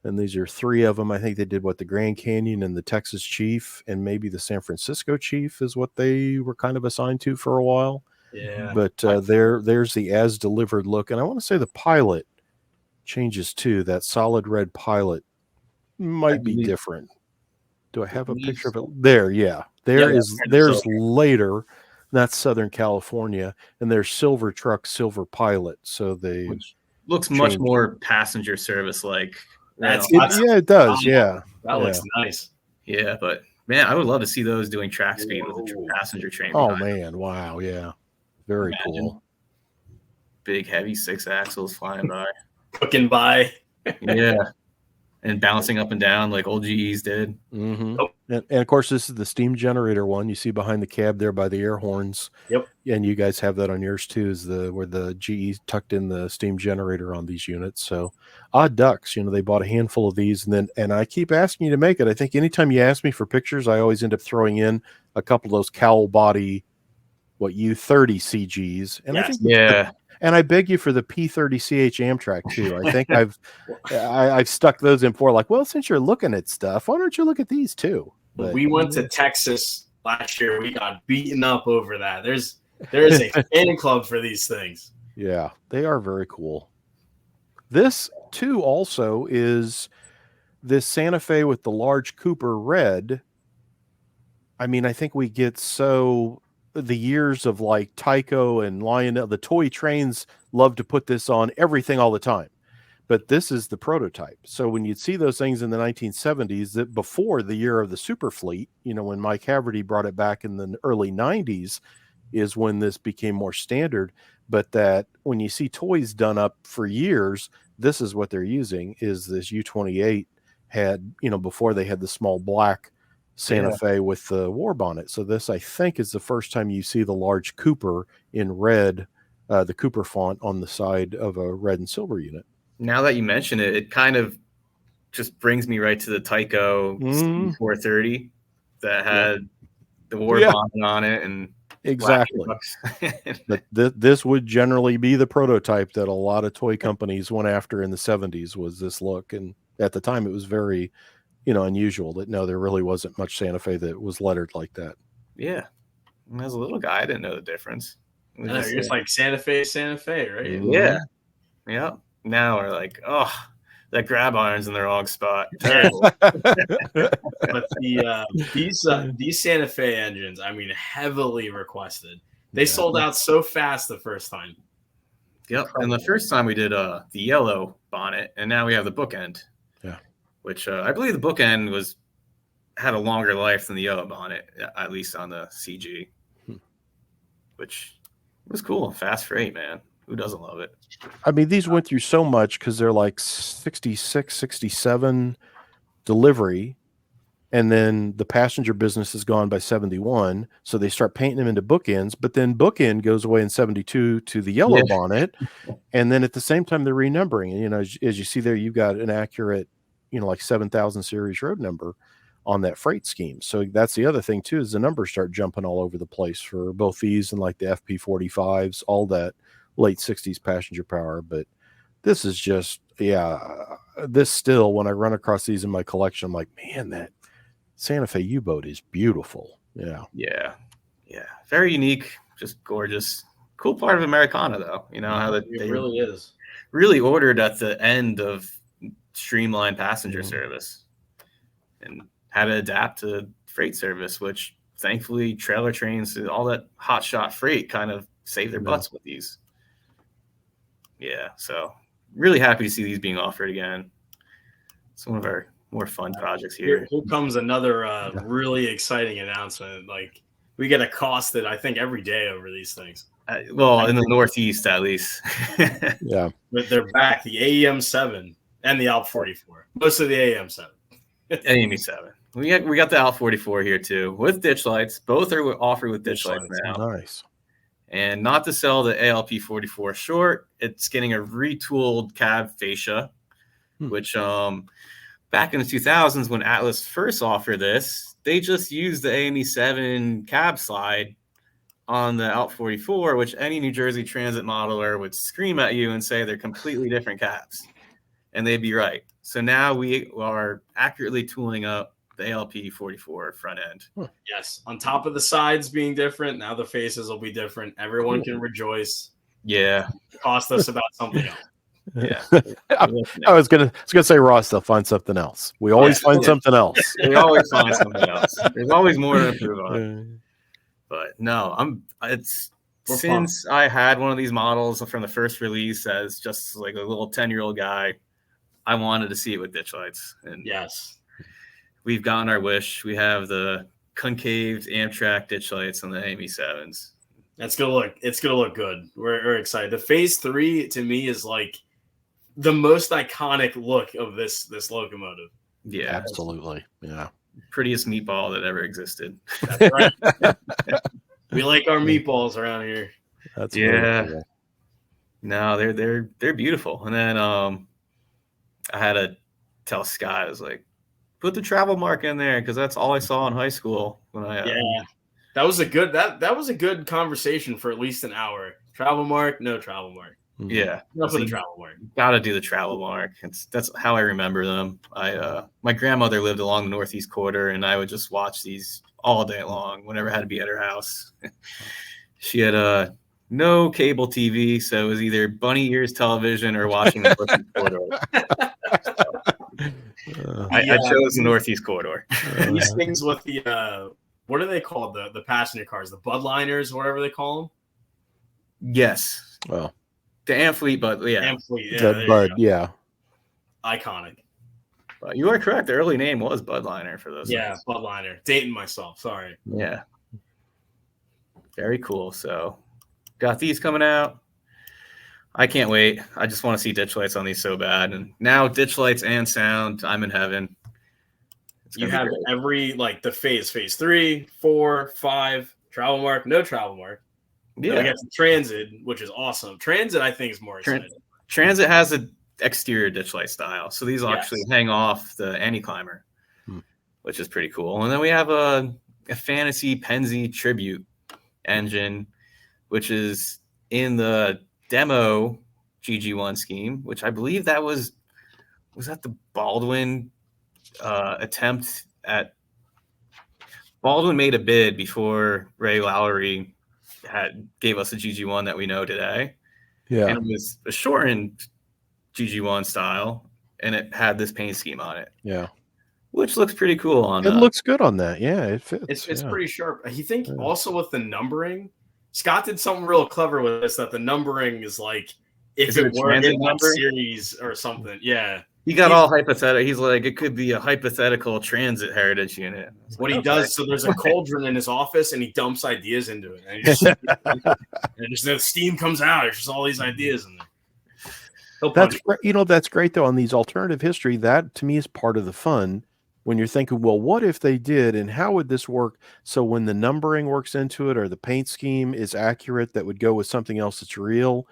And these are 3 of them. I think they did the Grand Canyon and the Texas Chief, and maybe the San Francisco Chief is what they were kind of assigned to for a while. Yeah. But there's the as delivered look. And I want to say the Pilot changes too. That solid red Pilot might be different. Do I have a picture of it? There, yeah. There's later. That's Southern California, and there's Silver Truck, Silver Pilot. So Which looks much more passenger service like. It does. Yeah, that looks nice. Yeah, but man, I would love to see those doing track speed with a passenger train. Oh man, wow, yeah, very cool. Big heavy 6 axles flying by, cooking by. Yeah. And bouncing up and down like old GEs did. Mm-hmm. Oh. And of course, this is the steam generator one you see behind the cab there by the air horns. Yep. And you guys have that on yours too, is where the GE tucked in the steam generator on these units. So odd ducks, they bought a handful of these, and I keep asking you to make it. I think anytime you ask me for pictures, I always end up throwing in a couple of those cowl body, U30 CGs. And I think and I beg you for the P30CH Amtrak too. I think I've stuck those in for well, since you're looking at stuff, why don't you look at these too? But we went to Texas last year. We got beaten up over that. There is a fan club for these things. Yeah, they are very cool. This too also is this Santa Fe with the large Cooper red. I mean, I think we get the years of Tyco and Lionel, the toy trains love to put this on everything all the time, but this is the prototype. So when you'd see those things in the 1970s, that before the year of the super fleet, when Mike Haverty brought it back in the early 90s is when this became more standard. But that when you see toys done up for years, this is what they're using, is this U28 had, before they had the small black Santa Fe with the war bonnet. So this, I think, is the first time you see the large Cooper in red, the Cooper font on the side of a red and silver unit. Now that you mention it, it kind of just brings me right to the Tyco 430 that had the war bonnet on it and exactly. But this would generally be the prototype that a lot of toy companies went after in the 70s, was this look. And at the time, it was very unusual that there really wasn't much Santa Fe that was lettered like that. Yeah. And as a little guy, I didn't know the difference. It's just like Santa Fe, right? Yeah. Yeah. Now we're like, oh, that grab iron's in the wrong spot. Terrible. But these Santa Fe engines, I mean, heavily requested. They sold out so fast the first time. Yep. And the first time we did the yellow bonnet, and now we have the bookend. Which I believe the bookend had a longer life than the yellow bonnet, at least on the CG, which was cool. Fast freight, man. Who doesn't love it? I mean, these went through so much because they're 66, 67 delivery, and then the passenger business is gone by 71, so they start painting them into bookends, but then bookend goes away in 72 to the yellow bonnet, and then at the same time they're renumbering. And as you see there, you've got an accurate 7,000 series road number on that freight scheme. So that's the other thing too, is the numbers start jumping all over the place for both these and the FP45s, all that late 60s passenger power. But this is just, this still, when I run across these in my collection, I'm like, man, that Santa Fe U-boat is beautiful. Yeah. Very unique, just gorgeous. Cool part of Americana, though. How it really is. Really ordered at the end of streamlined passenger service and had to adapt to freight service, which thankfully trailer trains, all that hot shot freight kind of saved their butts with these. So really happy to see these being offered again. It's one of our more fun projects here. Here comes another really exciting announcement. We get accosted, I think, every day over these things. Well, in the Northeast, at least. Yeah. But they're back, the AEM-7 and the ALP 44. Most of the AEM-7. AEM-7. We got the ALP 44 here too, with ditch lights. Both are offered with ditch lights now. Nice. And not to sell the ALP 44 short, it's getting a retooled cab fascia, which back in the 2000s when Atlas first offered this, they just used the AME-7 cab slide on the ALP 44, which any New Jersey Transit modeler would scream at you and say they're completely different cabs. And they'd be right. So now we are accurately tooling up the ALP 44 front end. Yes. On top of the sides being different, now the faces will be different. Everyone can rejoice. Yeah. It cost us about something else. Yeah. I was gonna say, Ross, they'll find something else. We always find something else. We always find something else. There's always more to improve on. But no, since I had one of these models from the first release as just like a little 10-year-old guy, I wanted to see it with ditch lights. And yes, we've gotten our wish. We have the concaved Amtrak ditch lights on the AME-7s. It's gonna look good. We're excited. The Phase 3 to me is like the most iconic look of this locomotive. Yeah, absolutely. Yeah, prettiest meatball that ever existed. That's right. We like our meatballs around here. That's cool. No, they're beautiful. And then I had to tell Scott, I was like, put the travel mark in there because that's all I saw in high school when I that was a good conversation for at least an hour. Travel mark, no travel mark. Yeah, not for the travel mark. Got to do the travel mark. That's how I remember them. My grandmother lived along the Northeast Quarter, and I would just watch these all day long whenever I had to be at her house. She had no cable TV, so it was either bunny ears television or watching the Northeast Corridor. I chose the Northeast Corridor. These things with the what are they called? The passenger cars, the Budliners, or whatever they call them. Yes. Well, the Amfleet, but yeah. Amfleet, yeah. Iconic. But you are correct. The early name was Budliner for those. Yeah, things. Budliner. Dating myself. Sorry. Yeah. Very cool. So got these coming out. I can't wait. I just want to see ditch lights on these so bad. And now ditch lights and sound. I'm in heaven. You have every the phase 3, 4, 5, travel mark, no travel mark. Yeah. Then we got the transit, which is awesome. Transit, I think, is more exciting. Transit has an exterior ditch light style. So these will actually hang off the anti-climber, which is pretty cool. And then we have a Fantasy Penzi Tribute engine, which is in the demo GG1 scheme, which I believe that was that the Baldwin attempt at Baldwin made a bid before Ray Lowry gave us a GG1 that we know today. Yeah. And it was a shortened GG1 style, and it had this paint scheme on it. Yeah. Which looks pretty cool on it. Looks good on that. Yeah, it fits. It's pretty sharp. I think also with the numbering, Scott did something real clever with this, that the numbering is like if it were in that series or something. Yeah. He got all hypothetical. He's like, it could be a hypothetical transit heritage unit. What he does, so there's a cauldron in his office, and he dumps ideas into it. And, just the steam comes out. There's just all these ideas in there. That's great. That's great though. On these alternative history, that to me is part of the fun. When you're thinking, well, what if they did, and how would this work? So when the numbering works into it, or the paint scheme is accurate, that would go with something else that's real.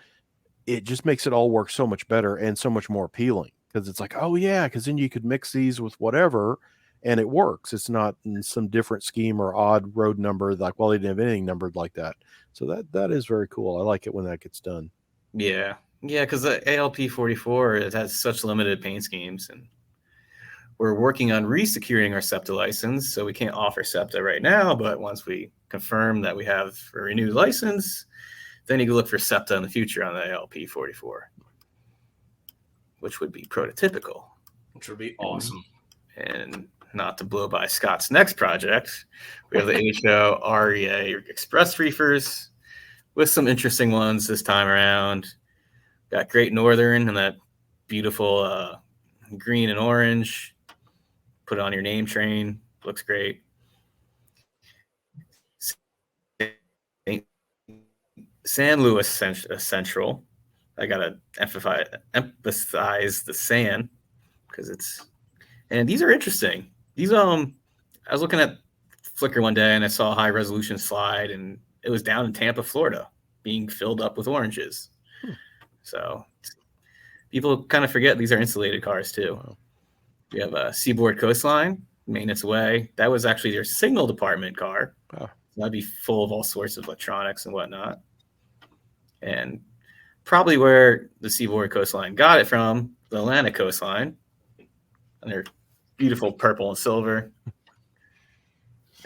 It just makes it all work so much better and so much more appealing. Because it's like, oh yeah, because then you could mix these with whatever, and it works. It's not in some different scheme or odd road number. Like, well, they didn't have anything numbered like that. So that is very cool. I like it when that gets done. Yeah, because the ALP 44 it has such limited paint schemes, and we're working on resecuring our SEPTA license, so we can't offer SEPTA right now. But once we confirm that we have a renewed license, then you can look for SEPTA in the future on the ALP 44. Which would be prototypical. Which would be awesome. And not to blow by Scott's next project, we have the HO REA Express Reefers with some interesting ones this time around. Got Great Northern and that beautiful green and orange. Put it on your name train. Looks great. San Luis Central. I gotta emphasize the San because and these are interesting. These I was looking at Flickr one day and I saw a high resolution slide, and it was down in Tampa, Florida, being filled up with oranges. So people kind of forget these are insulated cars too. Wow. We have a Seaboard Coastline, Maintenance Way. That was actually their signal department car. Wow. That'd be full of all sorts of electronics and whatnot. And probably where the Seaboard Coastline got it from, the Atlantic Coastline. And they're beautiful purple and silver.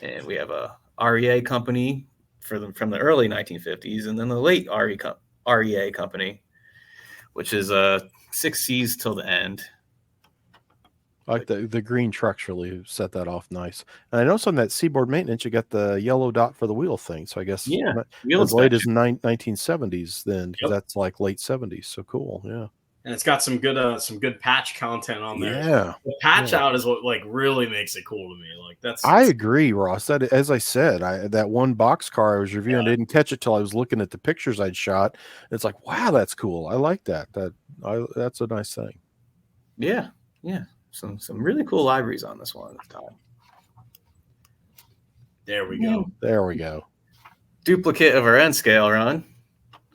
And we have a REA company from the early 1950s, and then the late REA company, which is 6 C's till the end. I like the green trucks really set that off nice. And I noticed on that Seaboard Maintenance, you got the yellow dot for the wheel thing. So I guess as late as 1970s then, because that's like late 70s. So cool, yeah. And it's got some good patch content on there. Yeah, the patch out is what like really makes it cool to me. Like I agree, Ross. That, as I said, that one box car I was reviewing, I didn't catch it till I was looking at the pictures I'd shot. It's like, wow, that's cool. I like that. That's a nice thing. Yeah. Some really cool libraries on this one at the time. There we go. There we go. Duplicate of our end scale run,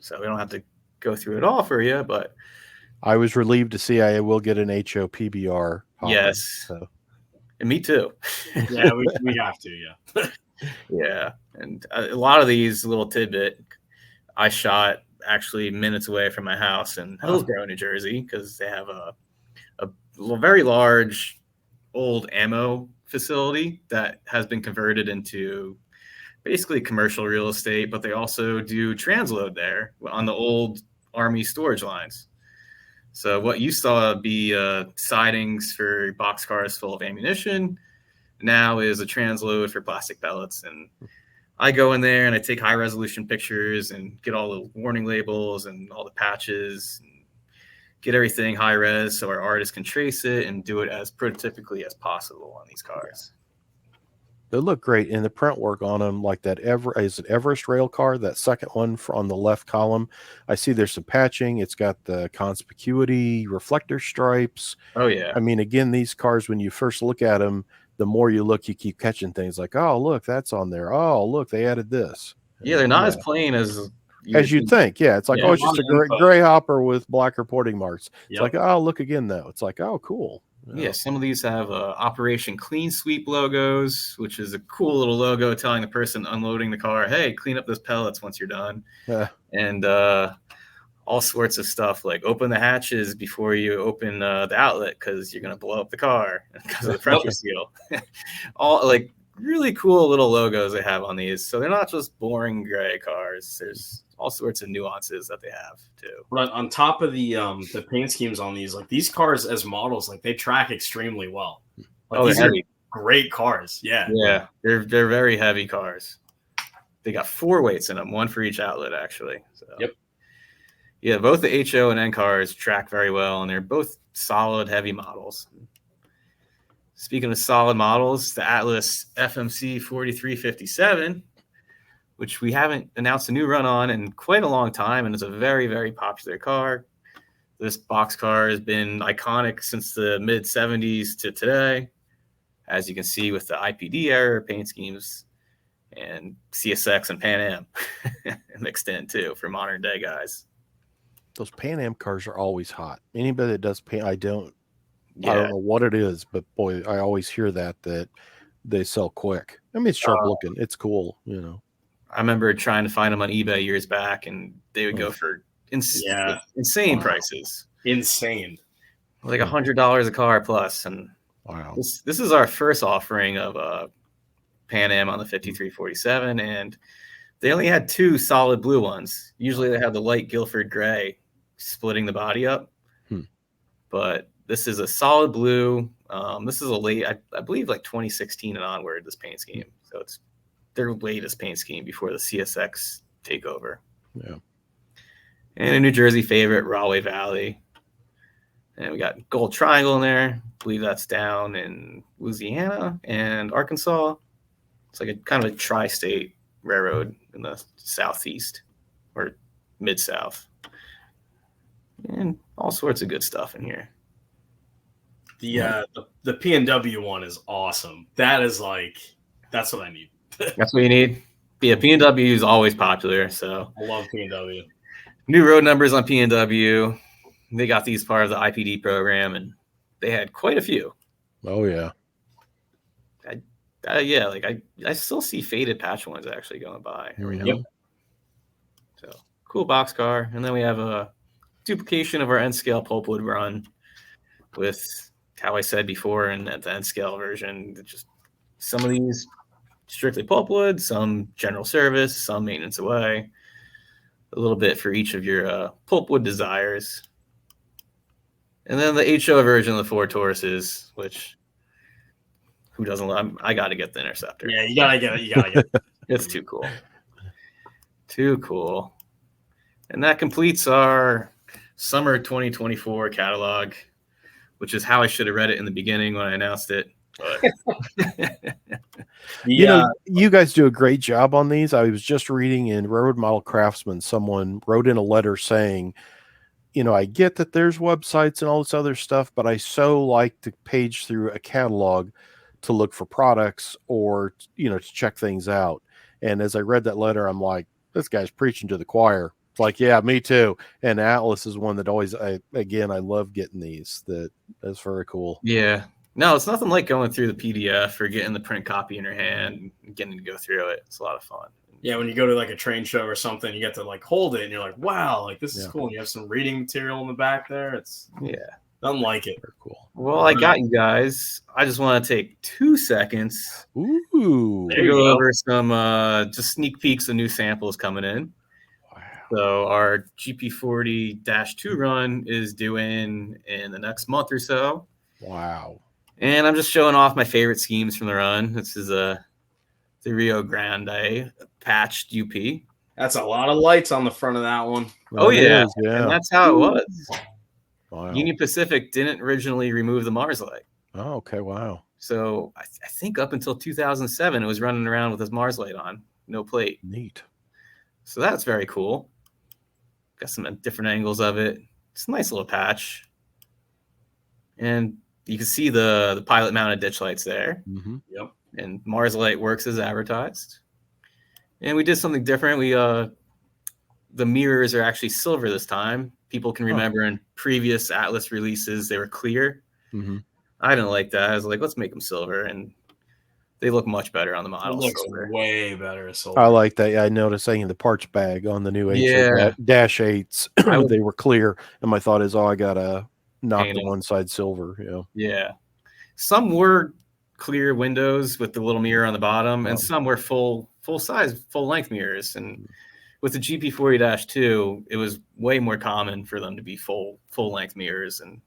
so we don't have to go through it all for you, but I was relieved to see I will get an HO PBR. Yes. So. And me too. Yeah, we have to, yeah. Yeah. And a lot of these little tidbit I shot actually minutes away from my house in Hillsborough, New Jersey, because they have a very large old ammo facility that has been converted into basically commercial real estate, but they also do transload there on the old Army storage lines. So what used to be sidings for boxcars full of ammunition now is a transload for plastic pellets. And I go in there and I take high resolution pictures and get all the warning labels and all the patches, and get everything high res so our artists can trace it and do it as prototypically as possible on these cars. They look great, and the print work on them, like that Everest rail car, that second one on the left column. I see there's some patching. It's got the conspicuity reflector stripes. Oh yeah. I mean, again, these cars, when you first look at them, the more you look, you keep catching things like, oh, look, that's on there. Oh, look, they added this. Yeah, they're not as plain as you'd think. Yeah, it's like, oh, it's just a gray hopper with black reporting marks. It's like, oh, look again, though. It's like, oh, cool. Yeah, some of these have Operation Clean Sweep logos, which is a cool little logo telling the person unloading the car, hey, clean up those pellets once you're done. Yeah. And all sorts of stuff like open the hatches before you open the outlet because you're going to blow up the car because of the pressure seal. All like really cool little logos they have on these. So they're not just boring gray cars. There's all sorts of nuances that they have too. But on top of the paint schemes on these, like these cars as models, like they track extremely well. Like these are great cars. Yeah. Yeah. They're very heavy cars. They got 4 weights in them, 1 for each outlet actually. So yeah, both the HO and N cars track very well, and they're both solid heavy models. Speaking of solid models, the Atlas FMC 4357, which we haven't announced a new run on in quite a long time, and it's a very, very popular car. This boxcar has been iconic since the mid-70s to today, as you can see with the IPD era paint schemes and CSX and Pan Am mixed in too for modern day guys. Those Pan Am cars are always hot. Anybody that does paint, I don't know what it is, but boy, I always hear that they sell quick. I mean, it's sharp looking. It's cool, you know. I remember trying to find them on eBay years back, and they would go for insane prices. Insane. Like $100 a car plus. And wow. This is our first offering of Pan Am on the 5347, and they only had 2 solid blue ones. Usually they have the light Guilford gray splitting the body up. But this is a solid blue. This is a late, I believe, like 2016 and onward, this paint scheme. So it's their latest paint scheme before the CSX takeover. Yeah. And a New Jersey favorite, Rahway Valley. And we got Gold Triangle in there. I believe that's down in Louisiana and Arkansas. It's like a kind of a tri-state railroad in the southeast or Mid-South. And all sorts of good stuff in here. The P&W one is awesome. That's what I need. That's what you need. Yeah, P&W is always popular. So I love P&W. New road numbers on P&W. They got these part of the IPD program, and they had quite a few. Oh yeah. I still see faded patch ones actually going by every now Yep. and then. So cool box car, and then we have a duplication of our N scale pulpwood run with how I said before, and at the N scale version, just some of these strictly pulpwood, some general service, some maintenance away, a little bit for each of your pulpwood desires. And then the HO version of the Ford Tauruses, which who doesn't love? I got to get the Interceptor. Yeah, you gotta get it. It's too cool. Too cool. And that completes our summer 2024 catalog, which is how I should have read it in the beginning when I announced it. But You know, you guys do a great job on these. I was just reading in Railroad Model Craftsman, someone wrote in a letter saying, you know, I get that there's websites and all this other stuff, but I so like to page through a catalog to look for products or, you know, to check things out. And as I read that letter, I'm like, this guy's preaching to the choir. It's like, yeah, me too. And Atlas is one that always, I love getting these. That's very cool. Yeah. No, it's nothing like going through the PDF or getting the print copy in your hand and getting to go through it. It's a lot of fun. Yeah, when you go to like a train show or something, you get to like hold it and you're like, wow, like this is cool. And you have some reading material in the back there. It's nothing like it. Very cool. Well, I got you guys. I just want to take 2 seconds to go over some just sneak peeks of new samples coming in. Wow. So our GP40-2 run is due in the next month or so. Wow. And I'm just showing off my favorite schemes from the run. This is the Rio Grande patched UP. That's a lot of lights on the front of that one. Oh, yeah. Yeah. And that's how it was. Wow. Union Pacific didn't originally remove the Mars light. Oh, okay. Wow. So I think up until 2007, it was running around with his Mars light on, no plate. Neat. So that's very cool. Got some different angles of it. It's a nice little patch. And you can see the pilot mounted ditch lights there. Mm-hmm. Yep. And Mars light works as advertised. And we did something different. We the mirrors are actually silver this time. People can remember in previous Atlas releases they were clear. Mm-hmm. I didn't like that. I was like, let's make them silver, and they look much better on the model. It looks silver. way better as silver. I like that. Yeah, I noticed saying in the parts bag on the new Dash 8s, they were clear. And my thought is, I gotta knock the one side silver. Yeah. Some were clear windows with the little mirror on the bottom, and some were full size, full length mirrors. And with the GP40-2, it was way more common for them to be full length mirrors and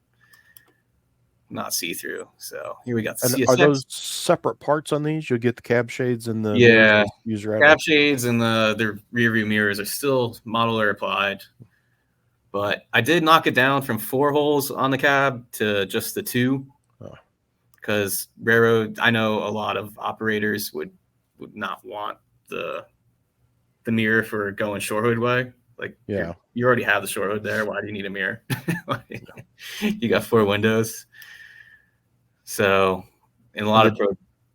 not see through. So here we got the CSX. Are those separate parts on these? You'll get the cab shades and the user cab shades and the rear view mirrors are still modeler applied. But I did knock it down from 4 holes on the cab to just the 2. Because railroad, I know a lot of operators would not want the mirror for going short hood way. Like, you already have the short hood there. Why do you need a mirror? You got 4 windows. So, in a lot of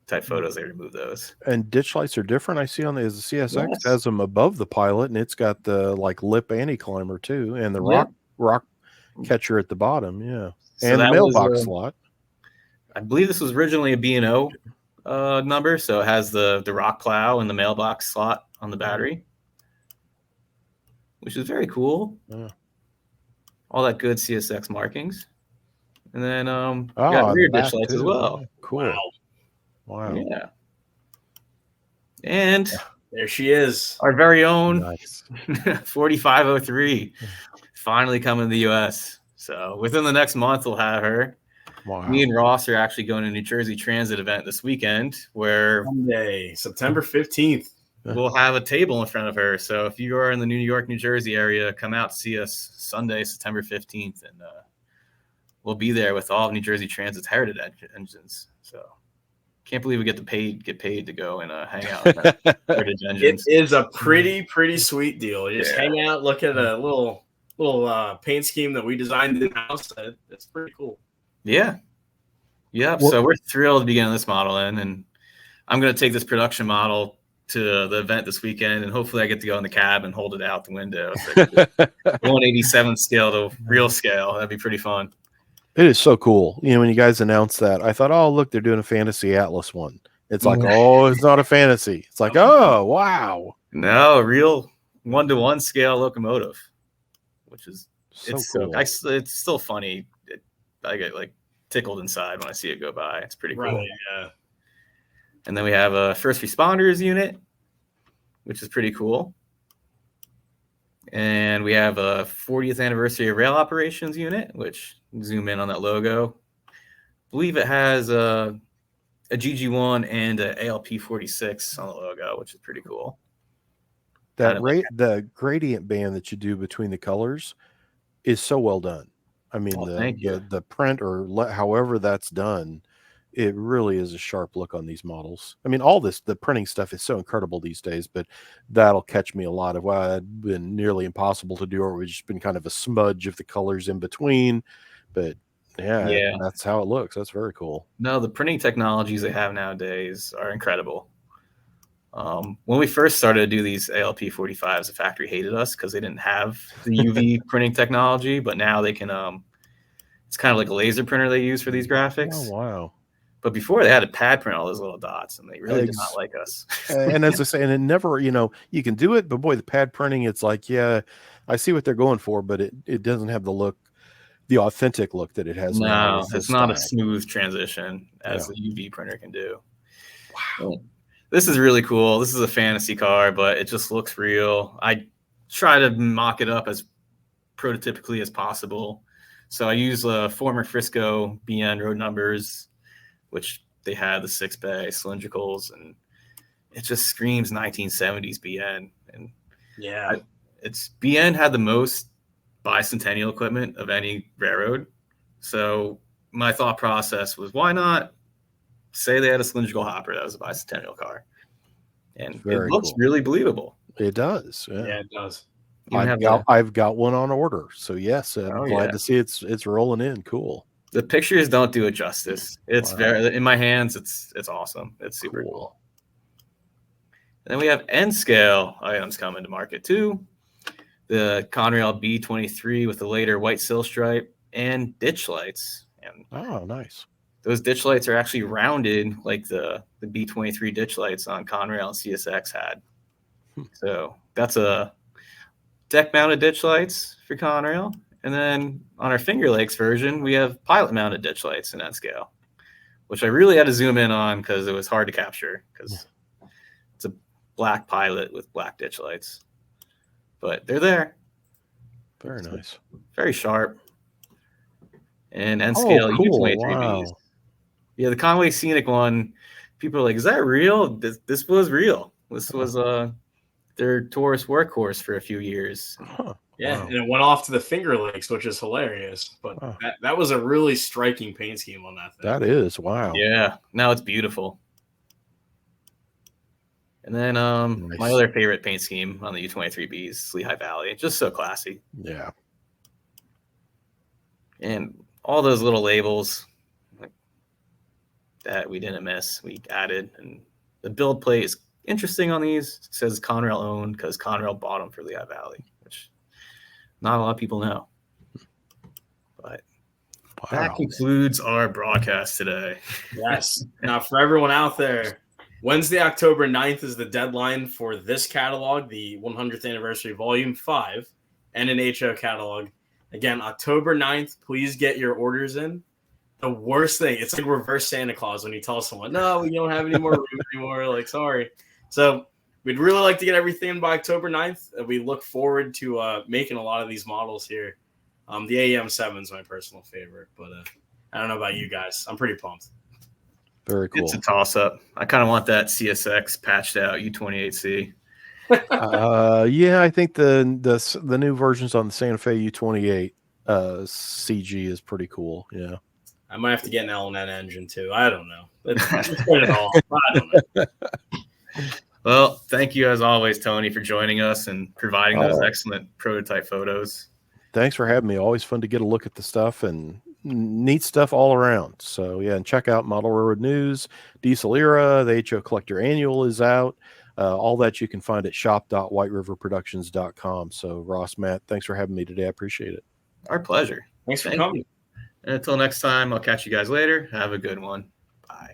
type photos, they remove those. And ditch lights are different. I see on the CSX has them above the pilot, and it's got the like lip anti-climber too, and the rock catcher at the bottom. Yeah, so and the mailbox slot. I believe this was originally a B&O number, so it has the rock plow and the mailbox slot on the battery, which is very cool. Yeah. All that good CSX markings. And then got rear ditch lights as well. Yeah. Cool. Wow. Yeah. And there she is. Our very own 4503 finally coming to the US. So within the next month, we'll have her. Wow. Me and Ross are actually going to New Jersey Transit event this weekend where Sunday, September 15th. We'll have a table in front of her. So if you are in the New York, New Jersey area, come out to see us Sunday, September 15th. And we'll be there with all of New Jersey Transit's heritage engines. So Can't believe we get paid to go and hang out in that Heritage It engines. is a pretty sweet deal. You just Yeah. hang out, look at a little paint scheme that we designed in house. It's pretty cool. Yeah. Yep. So we're thrilled to be getting this model in, and I'm going to take this production model to the event this weekend, and hopefully I get to go in the cab and hold it out the window. So 187 scale to real scale. That'd be pretty fun. It is so cool. You know, when you guys announced that, I thought, oh, look, they're doing a Fantasy Atlas one. It's like, oh, it's not a fantasy. It's like, oh, wow. No, real 1-to-1 scale locomotive, which is So cool. It's still funny. I get like tickled inside when I see it go by. It's pretty cool. Right, yeah. And then we have a first responders unit, which is pretty cool. And we have a 40th anniversary of rail operations unit, which zoom in on that logo. I believe it has a GG1 and a ALP46 on the logo, which is pretty cool. The gradient band that you do between the colors is so well done. I mean, the print or however that's done, it really is a sharp look on these models. I mean, the printing stuff is so incredible these days, but that'll catch me a lot of why it'd been nearly impossible to do, or it's just been kind of a smudge of the colors in between. But yeah, that's how it looks. That's very cool. No, the printing technologies they have nowadays are incredible. When we first started to do these ALP45s, the factory hated us because they didn't have the UV printing technology, but now they can, it's kind of like a laser printer they use for these graphics. Oh, wow. But before they had to pad print all those little dots, and they really did not like us. And as I say, and it never, you know, you can do it, but boy, the pad printing, it's like, yeah, I see what they're going for, but it doesn't have the look, the authentic look that it has now. No, it's not a smooth transition as the UV printer can do. Wow. This is really cool. This is a fantasy car, but it just looks real. I try to mock it up as prototypically as possible. So I use former Frisco BN road numbers, which they had the 6-bay cylindricals, and it just screams 1970s BN. And yeah, BN had the most bicentennial equipment of any railroad. So my thought process was, why not say they had a cylindrical hopper that was a bicentennial car? And it looks really believable. It does. Yeah, it does. I've got one on order. So yes, I'm glad to see it's rolling in. Cool. The pictures don't do it justice. It's very, in my hands, it's awesome. It's super cool. And then we have N scale items coming to market too. The Conrail B23 with the later white sill stripe and ditch lights. And oh, nice. Those ditch lights are actually rounded like the B23 ditch lights on Conrail and CSX had. So that's a deck mounted ditch lights for Conrail. And then on our Finger Lakes version, we have pilot mounted ditch lights in that scale, which I really had to zoom in on because it was hard to capture because it's a black pilot with black ditch lights. But they're there. Very nice. Very sharp. And N scale U23Bs. Wow. Yeah, the Conway Scenic one, people are like, is that real? This was real. This was their Taurus workhorse for a few years. Yeah, and it went off to the Finger Lakes, which is hilarious. But that was a really striking paint scheme on that thing. That is, wow. Yeah, now it's beautiful. And then my other favorite paint scheme on the U23B is Lehigh Valley. Just so classy. Yeah. And all those little labels that we didn't miss, we added. And the build plate is interesting on these. It says Conrail owned because Conrail bought them for Lehigh Valley, which not a lot of people know. But that concludes our broadcast today. Yes. Now, for everyone out there, Wednesday, October 9th is the deadline for this catalog, the 100th anniversary volume 5, and an HO catalog. Again, October 9th, please get your orders in. The worst thing, it's like reverse Santa Claus when you tell someone, no, we don't have any more room anymore. Like, sorry. So we'd really like to get everything in by October 9th. We look forward to making a lot of these models here. The AEM-7 is my personal favorite, but I don't know about you guys. I'm pretty pumped. Very cool. It's a toss-up. I kind of want that CSX patched out U28C. Yeah, I think the new versions on the Santa Fe U28 CG is pretty cool. Yeah. I might have to get an L&N engine too. I don't know. Let's get it all. I don't know. Well, thank you as always, Tony, for joining us and providing those Oh. excellent prototype photos. Thanks for having me. Always fun to get a look at the stuff and neat stuff all around. So yeah, and check out Model Railroad News, Diesel Era, the HO Collector Annual is out. All that you can find at shop.whiteriverproductions.com. So Ross, Matt, thanks for having me today. I appreciate it. Our pleasure. Thanks for Thank coming. you. And until next time, I'll catch you guys later. Have a good one. Bye.